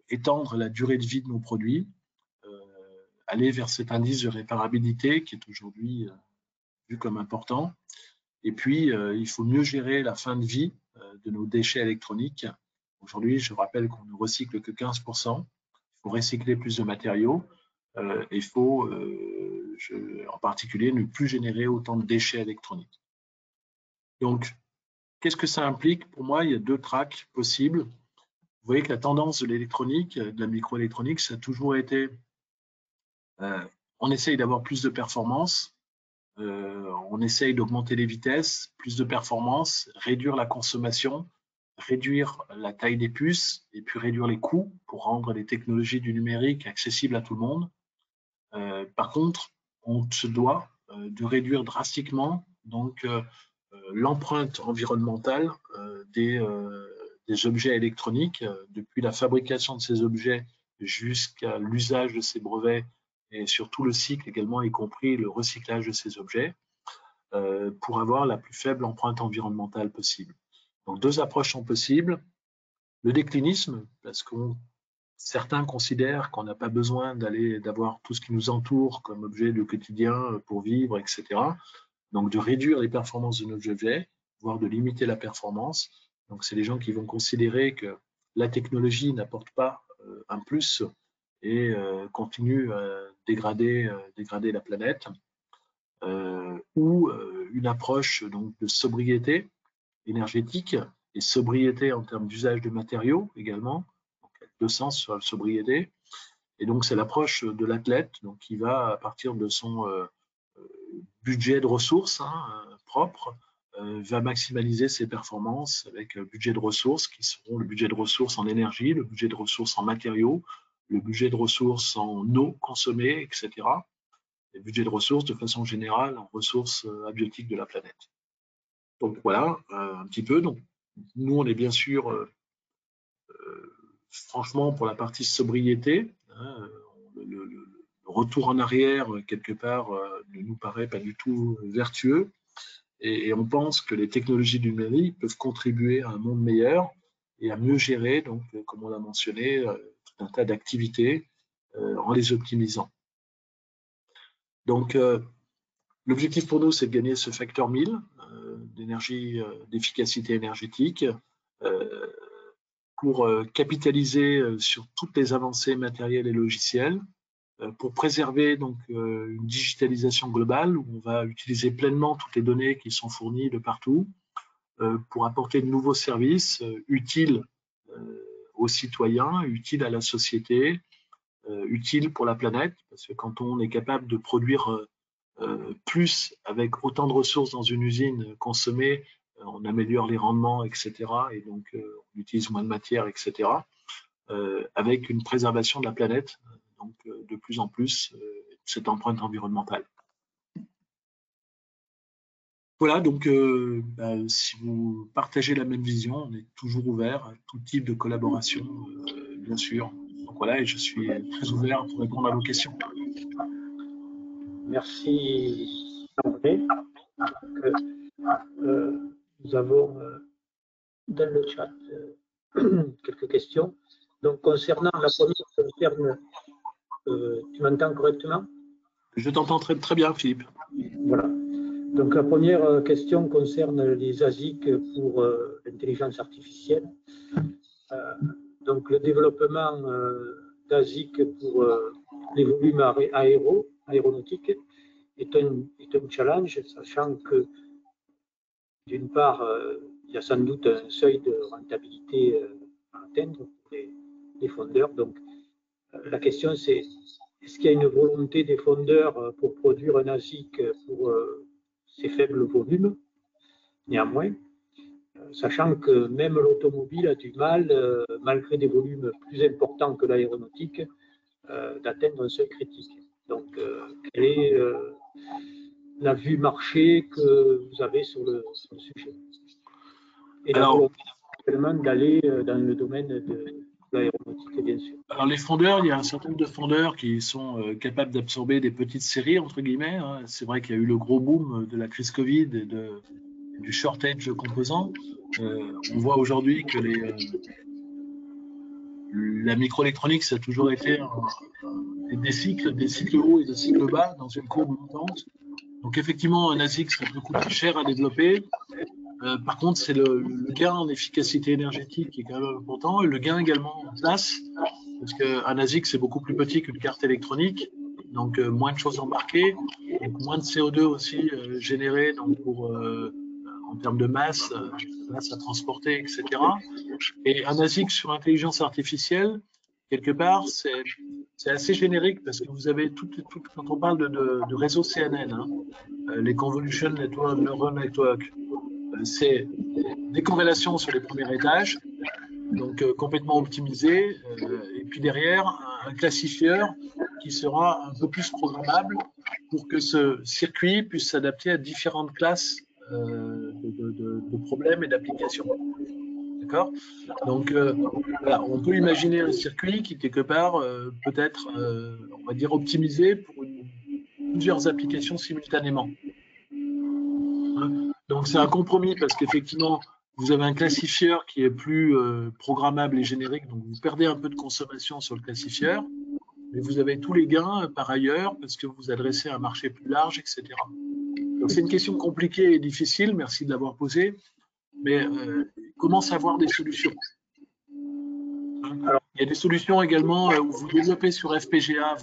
étendre la durée de vie de nos produits, aller vers cet indice de réparabilité qui est aujourd'hui vu comme important. Et puis, il faut mieux gérer la fin de vie de nos déchets électroniques. Aujourd'hui, je rappelle qu'on ne recycle que 15%. Il faut recycler plus de matériaux. Il faut, en particulier, ne plus générer autant de déchets électroniques. Donc, qu'est-ce que ça implique? Pour moi, il y a deux tracks possibles. Vous voyez que la tendance de l'électronique, de la microélectronique, ça a toujours été on essaye d'avoir plus de performance, on essaye d'augmenter les vitesses, plus de performance, réduire la consommation, réduire la taille des puces et puis réduire les coûts pour rendre les technologies du numérique accessibles à tout le monde. Par contre, on se doit de réduire drastiquement donc l'empreinte environnementale des objets électroniques, depuis la fabrication de ces objets jusqu'à l'usage de ces brevets et sur tout le cycle également, y compris le recyclage de ces objets, pour avoir la plus faible empreinte environnementale possible. Donc, deux approches sont possibles. Le déclinisme, parce que certains considèrent qu'on n'a pas besoin d'avoir tout ce qui nous entoure comme objet du quotidien pour vivre, etc. Donc, de réduire les performances de nos objets, voire de limiter la performance. Donc, c'est les gens qui vont considérer que la technologie n'apporte pas un plus et continue à dégrader la planète, ou une approche donc, de sobriété énergétique et sobriété en termes d'usage de matériaux également, donc deux sens sur la sobriété. Et donc c'est l'approche de l'athlète donc qui va à partir de son budget de ressources propre, va maximaliser ses performances avec un budget de ressources qui seront le budget de ressources en énergie, le budget de ressources en matériaux, le budget de ressources en eau consommée, etc. les budgets de ressources de façon générale en ressources abiotiques de la planète. Donc voilà, un petit peu. Donc, nous, on est bien sûr, franchement, pour la partie sobriété. Hein, le retour en arrière, quelque part, ne nous paraît pas du tout vertueux. Et on pense que les technologies du numérique peuvent contribuer à un monde meilleur et à mieux gérer, donc, comme on l'a mentionné, tout un tas d'activités en les optimisant. Donc, l'objectif pour nous, c'est de gagner ce facteur 1000 d'énergie, d'efficacité énergétique pour capitaliser sur toutes les avancées matérielles et logicielles, pour préserver donc une digitalisation globale où on va utiliser pleinement toutes les données qui sont fournies de partout pour apporter de nouveaux services utiles aux citoyens, utiles à la société, utiles pour la planète, parce que quand on est capable de produire plus avec autant de ressources dans une usine consommée, on améliore les rendements, etc. Et donc on utilise moins de matière, etc. Avec une préservation de la planète, donc de plus en plus cette empreinte environnementale. Voilà, donc si vous partagez la même vision, on est toujours ouvert à tout type de collaboration, bien sûr. Donc voilà, et je suis très ouvert pour répondre à vos questions. Merci, André. Nous avons dans le chat quelques questions. Donc, concernant la première, tu m'entends correctement? Je t'entends très bien, Philippe. Voilà. Donc, la première question concerne les ASIC pour l'intelligence artificielle. Donc, le développement d'ASIC pour les volumes aéronautiques est un challenge, sachant que, d'une part, il y a sans doute un seuil de rentabilité à atteindre pour les fondeurs. Donc, la question, c'est est-ce qu'il y a une volonté des fondeurs pour produire un ASIC pour ces faibles volumes? Néanmoins, sachant que même l'automobile a du mal, malgré des volumes plus importants que l'aéronautique, d'atteindre un seuil critique. Donc, quelle est la vue marché que vous avez sur le sujet? Et la volonté d'aller dans le domaine de l'aéronautique, bien sûr. Alors les fondeurs, il y a un certain nombre de fondeurs qui sont capables d'absorber des petites séries, entre guillemets. Hein. C'est vrai qu'il y a eu le gros boom de la crise Covid et du shortage de composants. On voit aujourd'hui que la microélectronique, ça a toujours été des cycles hauts et des cycles bas dans une courbe montante. Donc effectivement, un ASIC serait beaucoup plus cher à développer. Par contre, c'est le gain en efficacité énergétique qui est quand même important, et le gain également en place, parce qu'un ASIC, c'est beaucoup plus petit qu'une carte électronique, donc moins de choses embarquées, donc moins de CO2 aussi généré donc en termes de masse à transporter, etc. Et un ASIC sur intelligence artificielle, quelque part, c'est assez générique, parce que vous avez quand on parle de réseau CNN, hein, les Convolution Network, Neural Network, c'est des corrélations sur les premiers étages, donc complètement optimisé, et puis derrière un classifieur qui sera un peu plus programmable pour que ce circuit puisse s'adapter à différentes classes de problèmes et d'applications. D'accord? Donc voilà, on peut imaginer un circuit qui quelque part peut être, on va dire, optimisé pour plusieurs applications simultanément. Hein? Donc c'est un compromis, parce qu'effectivement, vous avez un classifieur qui est plus programmable et générique, donc vous perdez un peu de consommation sur le classifieur, mais vous avez tous les gains par ailleurs parce que vous adressez un marché plus large, etc. Donc c'est une question compliquée et difficile, merci de l'avoir posée, mais comment savoir des solutions? Alors, il y a des solutions également où vous développez sur FPGA,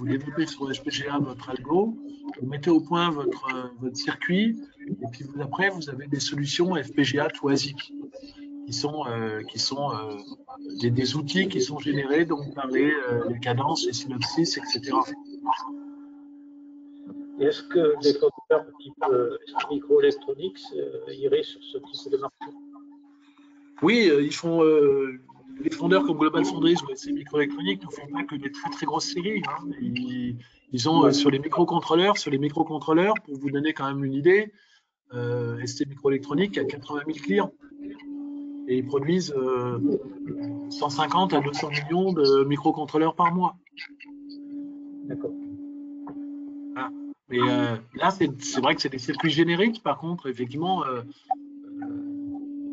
votre algo, vous mettez au point votre circuit, et puis après vous avez des solutions FPGA to ASIC qui sont des outils qui sont générés donc par les cadences, les synopsys, etc. Est-ce que des fondeurs type microelectronics iraient sur ce type de marché? Oui, ils font les fondeurs comme Global Foundries ou ST Microelectronics ne font pas que des très très grosses séries. Hein. Ils ont sur les microcontrôleurs, pour vous donner quand même une idée, ST Microelectronics a 80 000 clients et ils produisent 150 à 200 millions de microcontrôleurs par mois. D'accord. Voilà. Mais là, c'est vrai que c'est des circuits génériques. Par contre, effectivement,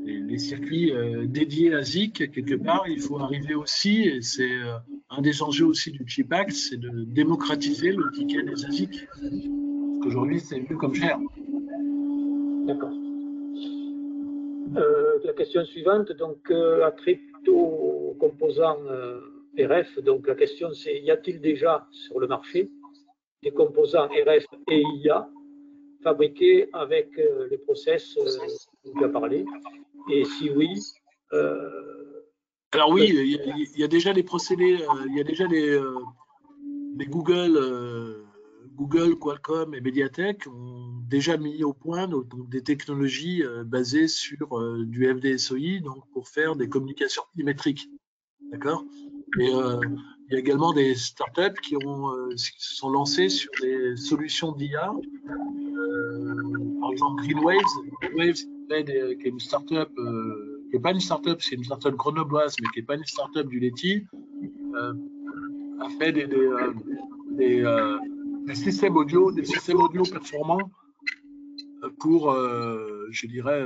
les circuits dédiés à ZIC, quelque part, il faut arriver aussi, et c'est un des enjeux aussi du CHIP Act, c'est de démocratiser le ticket des ASIC. Parce qu'aujourd'hui, c'est vu comme cher. D'accord. La question suivante, donc, a trait plutôt aux composants RF. Donc, la question, c'est y a-t-il déjà sur le marché des composants RF et IA fabriqués avec les process dont tu as parlé? Et si oui, alors oui, il y a déjà des procédés, il y a déjà les Google, Qualcomm et Mediatek ont déjà mis au point donc, des technologies basées sur du FDSOI, donc pour faire des communications millimétriques. D'accord. Et il y a également des startups qui se sont lancées sur des solutions d'IA. Par exemple, Greenwaves. Greenwaves, qui est une startup, qui n'est pas une startup, c'est une startup grenobloise, mais qui n'est pas une startup du laitier, a fait des systèmes audio performants pour, je dirais,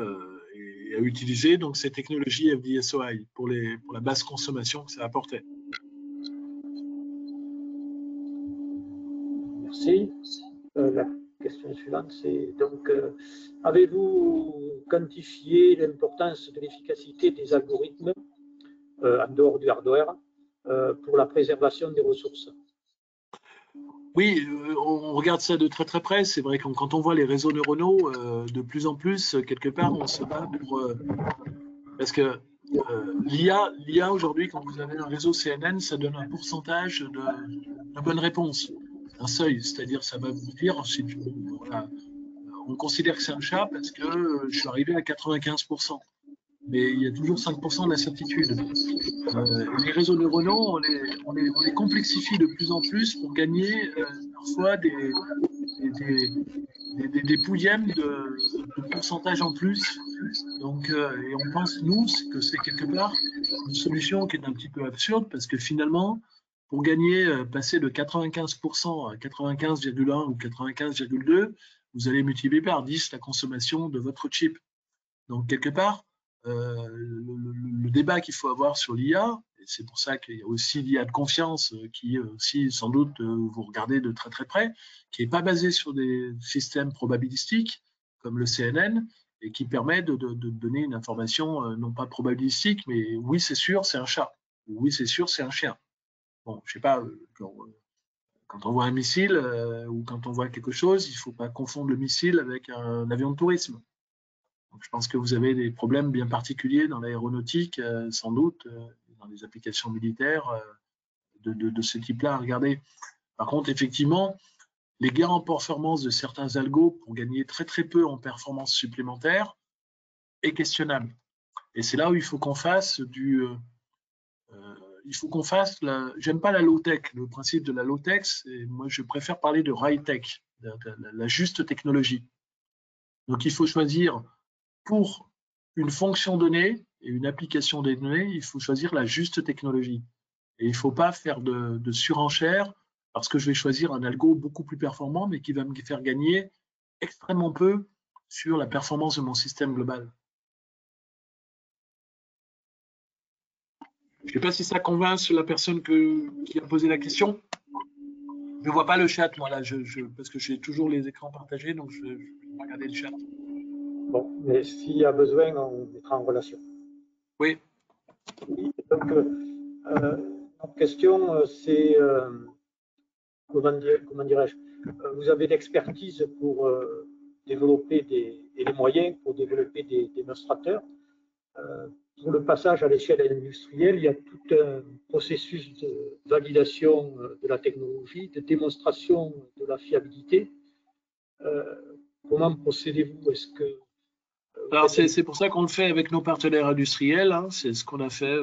et à utiliser donc ces technologies FDSOI pour la basse consommation que ça apportait. Merci. La question suivante, c'est donc, avez-vous quantifié l'importance de l'efficacité des algorithmes en dehors du hardware pour la préservation des ressources? Oui, on regarde ça de très très près. C'est vrai que quand on voit les réseaux neuronaux, de plus en plus, quelque part, on se bat pour... parce que l'IA aujourd'hui, quand vous avez un réseau CNN, ça donne un pourcentage de bonnes réponses, un seuil. C'est-à-dire, ça va vous dire, voilà, on considère que c'est un chat parce que je suis arrivé à 95%. Mais il y a toujours 5% d'incertitude. Les réseaux neuronaux, on les complexifie de plus en plus pour gagner parfois des pouillèmes de pourcentage en plus. Donc, et on pense, nous, que c'est quelque part une solution qui est un petit peu absurde parce que finalement, pour gagner, passer de 95% à 95,1 ou 95,2, vous allez multiplier par 10 la consommation de votre chip. Donc, quelque part, le débat qu'il faut avoir sur l'IA, et c'est pour ça qu'il y a aussi l'IA de confiance qui aussi, sans doute, vous regardez de très très près, qui n'est pas basé sur des systèmes probabilistiques comme le CNN, et qui permet de donner une information non pas probabilistique, mais oui, c'est sûr, c'est un chat. Oui, c'est sûr, c'est un chien. Bon, je sais pas, quand on voit un missile ou quand on voit quelque chose, il ne faut pas confondre le missile avec un avion de tourisme. Donc, je pense que vous avez des problèmes bien particuliers dans l'aéronautique, sans doute, dans les applications militaires de ce type-là à regarder. Par contre, effectivement, les gains en performance de certains algos pour gagner très très peu en performance supplémentaire est questionnable. Et c'est là où il faut qu'on fasse j'aime pas la low-tech. Le principe de la low-tech, moi je préfère parler de high-tech, de la juste technologie. Donc il faut choisir pour une fonction donnée et une application des données, il faut choisir la juste technologie. Et il ne faut pas faire de surenchère parce que je vais choisir un algo beaucoup plus performant, mais qui va me faire gagner extrêmement peu sur la performance de mon système global. Je ne sais pas si ça convainc la personne qui a posé la question. Je ne vois pas le chat, moi, là, parce que j'ai toujours les écrans partagés, donc je ne vais pas regarder le chat. Bon, mais s'il y a besoin, on mettra en relation. Oui. Oui, donc, notre question, c'est, comment dirais-je, vous avez l'expertise pour développer et les moyens pour développer des démonstrateurs. Pour le passage à l'échelle industrielle, il y a tout un processus de validation de la technologie, de démonstration de la fiabilité. Comment procédez-vous? Est-ce que alors c'est pour ça qu'on le fait avec nos partenaires industriels. Hein. C'est ce qu'on a fait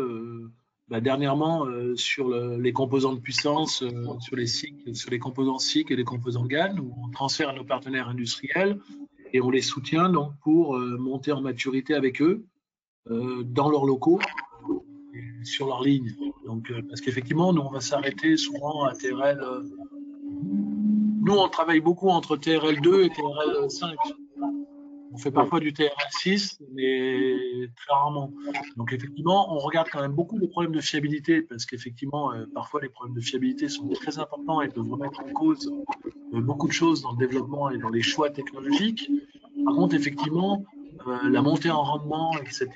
dernièrement sur les composants de puissance, sur les composants SiC et les composants GaN, où on transfère à nos partenaires industriels et on les soutient donc pour monter en maturité avec eux dans leurs locaux et sur leur ligne. Donc, parce qu'effectivement, nous, on va s'arrêter souvent à TRL. Nous, on travaille beaucoup entre TRL2 et TRL5. On fait parfois du TRL6, mais très rarement. Donc, effectivement, on regarde quand même beaucoup les problèmes de fiabilité, parce qu'effectivement, parfois, les problèmes de fiabilité sont très importants et peuvent remettre en cause beaucoup de choses dans le développement et dans les choix technologiques. Par contre, effectivement, la montée en rendement, etc.,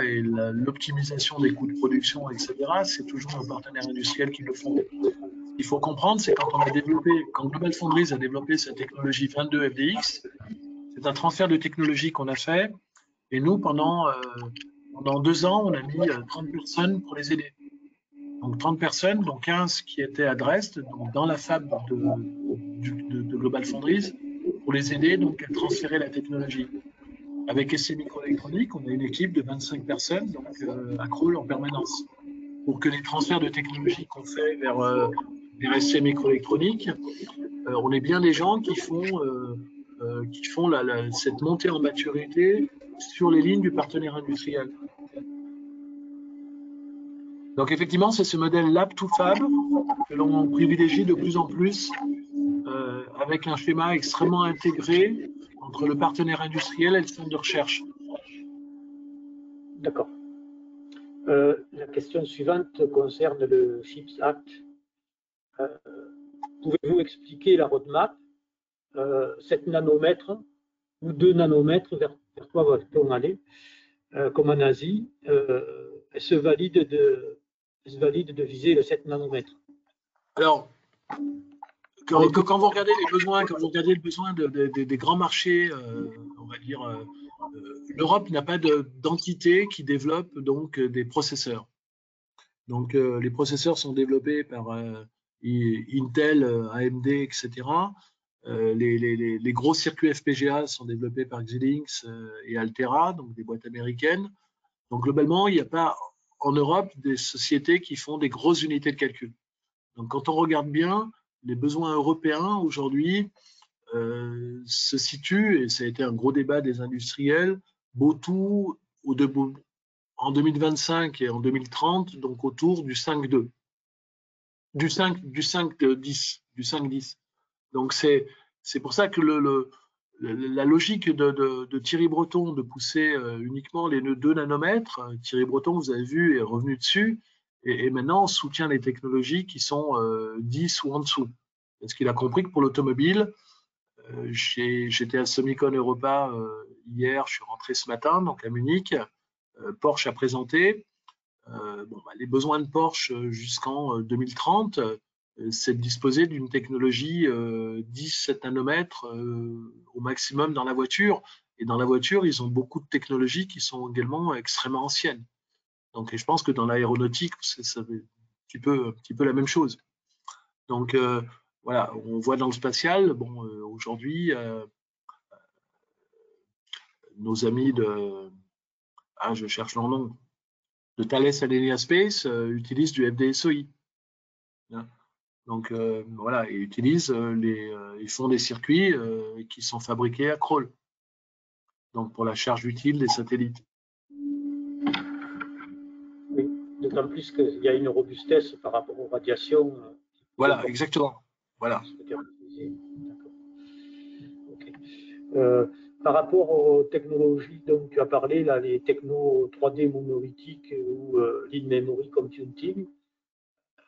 et l'optimisation des coûts de production, etc., c'est toujours nos partenaires industriels qui le font. Ce qu'il faut comprendre, c'est quand GlobalFoundries a développé sa technologie 22 FDX, c'est un transfert de technologie qu'on a fait. Et nous, pendant 2 ans, on a mis 30 personnes pour les aider. Donc 30 personnes, dont 15 qui étaient à Dresde, donc dans la fab de GlobalFoundries, pour les aider donc, à transférer la technologie. Avec ST Microélectronique, on a une équipe de 25 personnes donc, à Crolles en permanence. Pour que les transferts de technologie qu'on fait vers ST Microélectronique, on est bien des gens qui font cette montée en maturité sur les lignes du partenaire industriel. Donc effectivement, c'est ce modèle Lab to Fab que l'on privilégie de plus en plus avec un schéma extrêmement intégré entre le partenaire industriel et le centre de recherche. D'accord. La question suivante concerne le CHIPS Act. Pouvez-vous expliquer la roadmap 7 nanomètres ou 2 nanomètres, vers quoi va-t-on aller comme en Asie, est-ce valide de viser le 7 nanomètres? Alors, quand vous regardez les besoins, des grands marchés, on va dire, l'Europe n'a pas d'entité qui développe donc des processeurs. Donc, les processeurs sont développés par Intel, AMD, etc. Les gros circuits FPGA sont développés par Xilinx et Altera, donc des boîtes américaines. Donc, globalement, il n'y a pas en Europe des sociétés qui font des grosses unités de calcul. Donc, quand on regarde bien, les besoins européens aujourd'hui se situent, et ça a été un gros débat des industriels, en 2025 et en 2030, donc autour du 5.2, du 5.10. Donc, c'est pour ça que la logique de Thierry Breton de pousser uniquement les 2 nanomètres, Thierry Breton, vous avez vu, est revenu dessus, et maintenant on soutient les technologies qui sont 10 ou en dessous. Parce qu'il a compris que pour l'automobile, j'étais à Semicon Europa hier, je suis rentré ce matin, donc à Munich, Porsche a présenté. Les besoins de Porsche jusqu'en 2030, c'est de disposer d'une technologie 17 nanomètres au maximum dans la voiture. Et dans la voiture, ils ont beaucoup de technologies qui sont également extrêmement anciennes. Donc, et je pense que dans l'aéronautique, c'est un petit peu la même chose. Donc, voilà, on voit dans le spatial, aujourd'hui, nos amis je cherche leur nom, de Thales Alenia Space utilisent du FDSOI. Donc voilà, ils utilisent ils font des circuits qui sont fabriqués à Crolles. Donc pour la charge utile des satellites. Oui, d'autant plus qu'il y a une robustesse par rapport aux radiations. Voilà, exactement. Voilà. Okay. Par rapport aux technologies dont tu as parlé, là, les technos 3D monolithiques ou in-memory computing,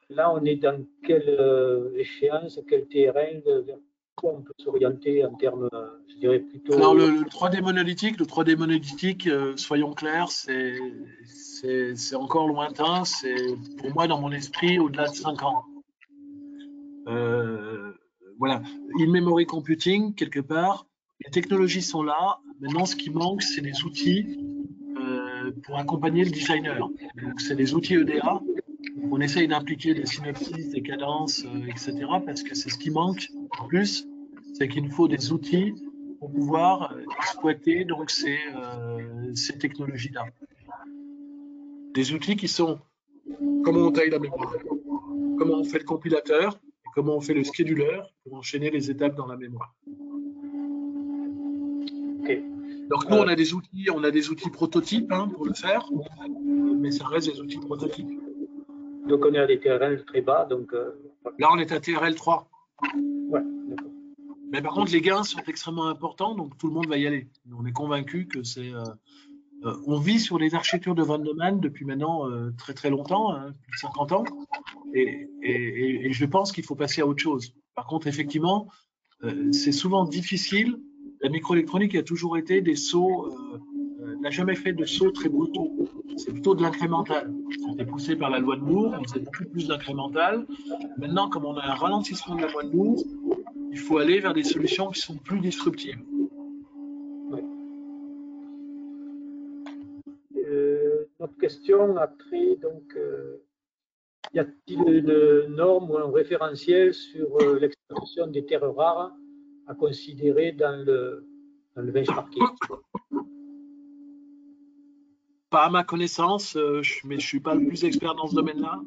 là, on est dans quelle échéance, quel terrain, vers quoi on peut s'orienter en termes, je dirais plutôt… Alors, le 3D monolithique, soyons clairs, c'est encore lointain. C'est, pour moi, dans mon esprit, au-delà de 5 ans. Voilà. In-memory computing, quelque part, les technologies sont là. Maintenant, ce qui manque, c'est des outils pour accompagner le designer. Donc, c'est des outils EDA. On essaye d'impliquer des synopsis, des cadences, etc. parce que c'est ce qui manque en plus, c'est qu'il nous faut des outils pour pouvoir exploiter donc ces technologies-là. Des outils qui sont comment on taille la mémoire, comment on fait le compilateur, et comment on fait le scheduler pour enchaîner les étapes dans la mémoire. Ok. Donc nous, on a des outils prototypes pour le faire, mais ça reste des outils prototypes. Donc on est à des TRL très bas, donc. Là, on est à TRL 3. Ouais, d'accord. Mais par contre, les gains sont extrêmement importants, donc tout le monde va y aller. On est convaincu que c'est. On vit sur les architectures de von Neumann depuis maintenant très très longtemps, plus de 50 ans, et je pense qu'il faut passer à autre chose. Par contre, effectivement, c'est souvent difficile. La microélectronique a toujours été des sauts, n'a jamais fait de sauts très brutaux. C'est plutôt de l'incrémental. C'était poussé par la loi de Moore, on faisait beaucoup plus d'incrémental. Maintenant, comme on a un ralentissement de la loi de Moore, il faut aller vers des solutions qui sont plus disruptives. Ouais. Notre question a trait, donc, y a-t-il une norme ou un référentiel sur l'extraction des terres rares à considérer dans le benchmarking? Pas à ma connaissance, mais je ne suis pas le plus expert dans ce domaine-là.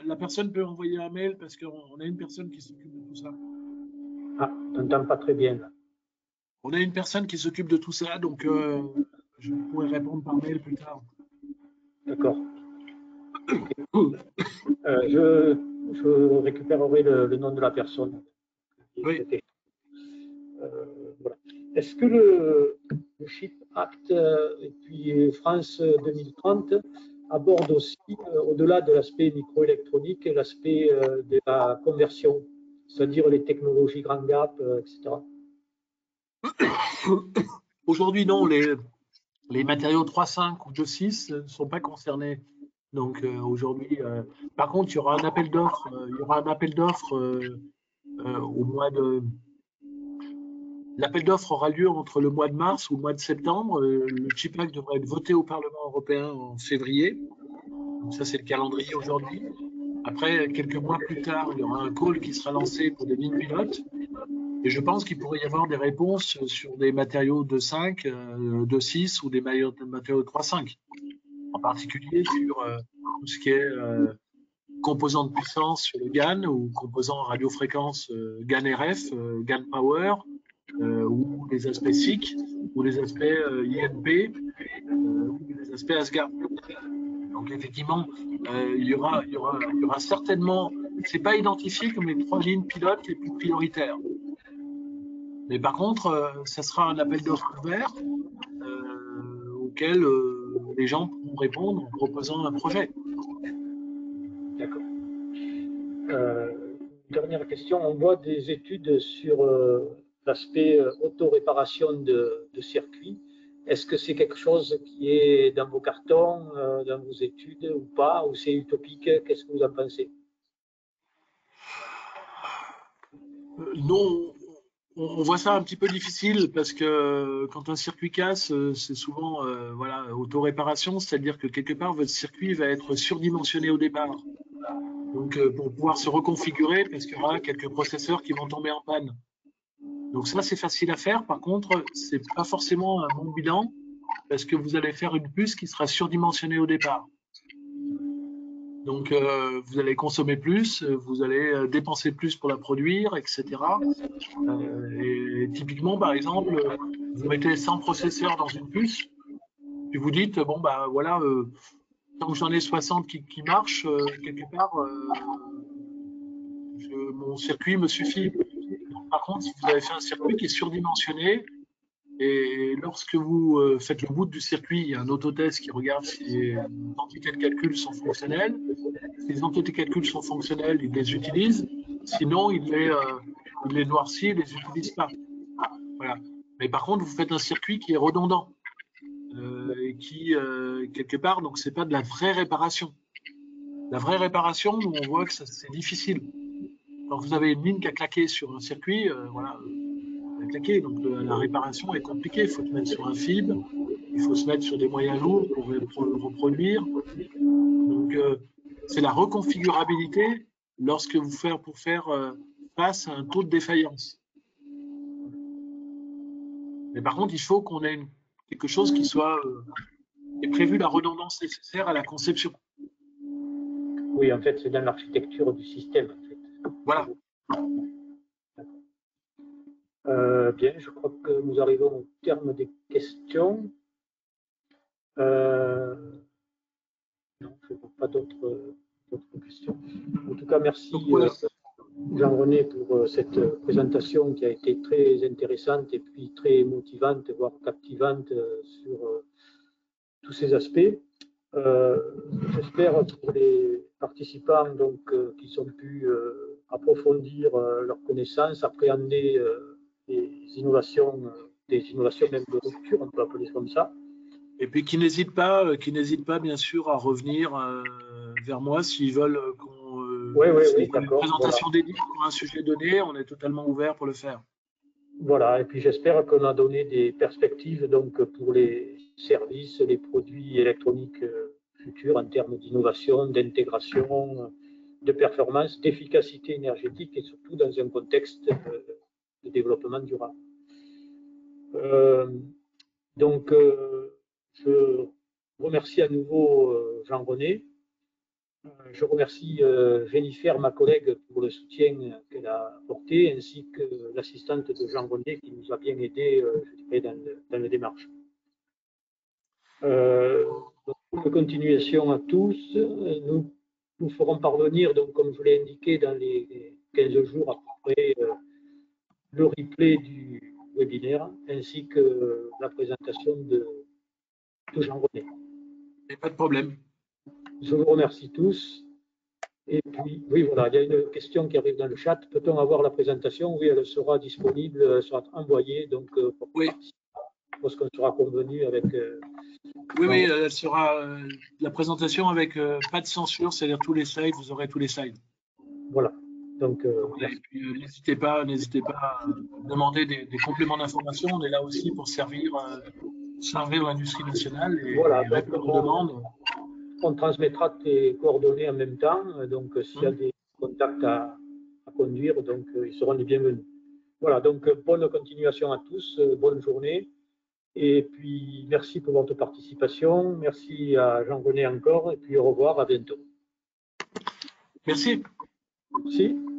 La personne peut envoyer un mail parce qu'on a une personne qui s'occupe de tout ça. Ah, je n'entends pas très bien là. On a une personne qui s'occupe de tout ça, donc je pourrais répondre par mail plus tard. D'accord. Je récupérerai le nom de la personne. Oui. Voilà. Est-ce que le CHIP Act et puis France 2030 aborde aussi, au-delà de l'aspect microélectronique, l'aspect de la conversion, c'est-à-dire les technologies grand gap, etc. Aujourd'hui, non, les matériaux 3.5 ou 2.6 ne sont pas concernés. Donc aujourd'hui, par contre, il y aura un appel d'offres. Il y aura un appel d'offres au mois de. L'appel d'offres aura lieu entre le mois de mars ou le mois de septembre. Le CHIP Act devrait être voté au Parlement européen en février. Donc ça, c'est le calendrier aujourd'hui. Après, quelques mois plus tard, il y aura un call qui sera lancé pour des lignes pilotes. Et je pense qu'il pourrait y avoir des réponses sur des matériaux de 5, de 6 ou des matériaux de 3.5. En particulier sur tout ce qui est composants de puissance sur le GaN ou composants radiofréquence GaN RF, GaN Power, ou les aspects SIC, ou les aspects INP, ou les aspects ASGA. Donc effectivement, il y aura certainement, c'est pas identifié comme les 3 lignes pilotes les plus prioritaires. Mais par contre, ça sera un appel d'offres ouvert auquel les gens pourront répondre en proposant un projet. D'accord. Dernière question, on voit des études sur l'aspect auto-réparation de circuits. Est-ce que c'est quelque chose qui est dans vos cartons, dans vos études ou pas, ou c'est utopique? Qu'est-ce que vous en pensez? Non, on voit ça un petit peu difficile parce que quand un circuit casse, c'est souvent voilà, auto-réparation, c'est-à-dire que quelque part votre circuit va être surdimensionné au départ. Donc pour pouvoir se reconfigurer, parce qu'il y aura quelques processeurs qui vont tomber en panne. Donc ça, c'est facile à faire. Par contre, c'est pas forcément un bon bilan parce que vous allez faire une puce qui sera surdimensionnée au départ. Donc vous allez consommer plus, vous allez dépenser plus pour la produire, etc. Et typiquement, par exemple, vous mettez 100 processeurs dans une puce, puis vous dites, bon, bah voilà, tant que j'en ai 60 qui marchent, quelque part, mon circuit me suffit. Donc, par contre, si vous avez fait un circuit qui est surdimensionné, et lorsque vous faites le boot du circuit, il y a un autotest qui regarde si les entités de calcul sont fonctionnelles. Si les entités de calcul sont fonctionnelles, il les utilise. Sinon, il les noircit et les utilise pas. Voilà. Mais par contre, vous faites un circuit qui est redondant et qui, quelque part, donc c'est pas de la vraie réparation. La vraie réparation, nous, on voit que c'est difficile. Quand vous avez une ligne qui a claqué sur un circuit, voilà, elle a claqué. Donc la réparation est compliquée. Il faut se mettre sur un fib, il faut se mettre sur des moyens lourds pour reproduire. Donc c'est la reconfigurabilité lorsque vous faites pour faire face à un taux de défaillance. Mais par contre, il faut qu'on ait quelque chose qui soit est prévue la redondance nécessaire à la conception. Oui, en fait, c'est dans l'architecture du système. En fait. Voilà. Bien, je crois que nous arrivons au terme des questions. Non, je ne vois pas d'autres questions. En tout cas, merci Jean-René pour cette présentation qui a été très intéressante et puis très motivante, voire captivante sur tous ces aspects. J'espère pour les participants donc, qu'ils ont pu approfondir leurs connaissances, appréhender des innovations même de rupture, on peut appeler ça comme ça. Et puis qui n'hésitent pas, bien sûr à revenir vers moi s'ils veulent qu'on une présentation dédiée pour un sujet donné, on est totalement ouvert pour le faire. Voilà, et puis j'espère qu'on a donné des perspectives donc, pour les services, les produits électroniques futurs en termes d'innovation, d'intégration, de performance, d'efficacité énergétique et surtout dans un contexte de développement durable. Donc, je remercie à nouveau Jean-René. Je remercie Jennifer, ma collègue, pour le soutien qu'elle a apporté, ainsi que l'assistante de Jean-René qui nous a bien aidé, je dirais, dans la démarche. Bonne continuation à tous. Nous ferons parvenir, donc, comme je l'ai indiqué, dans les 15 jours à peu près, le replay du webinaire, ainsi que la présentation de Jean-René. Pas de problème. Je vous remercie tous. Et puis, oui, voilà, il y a une question qui arrive dans le chat. Peut-on avoir la présentation? Oui, elle sera disponible, elle sera envoyée. Donc, oui. Lorsqu'on sera convenu avec. Oui, elle sera la présentation avec pas de censure, c'est-à-dire tous les slides, vous aurez tous les slides. Voilà. Donc, n'hésitez pas à demander des compléments d'information. On est là aussi pour servir l'industrie nationale et, voilà, répondre aux demandes. On transmettra tes coordonnées en même temps. Donc, s'il y a des contacts à conduire, donc ils seront les bienvenus. Voilà, donc bonne continuation à tous, bonne journée. Et puis, merci pour votre participation. Merci à Jean-René encore. Et puis, au revoir, à bientôt. Merci. Merci.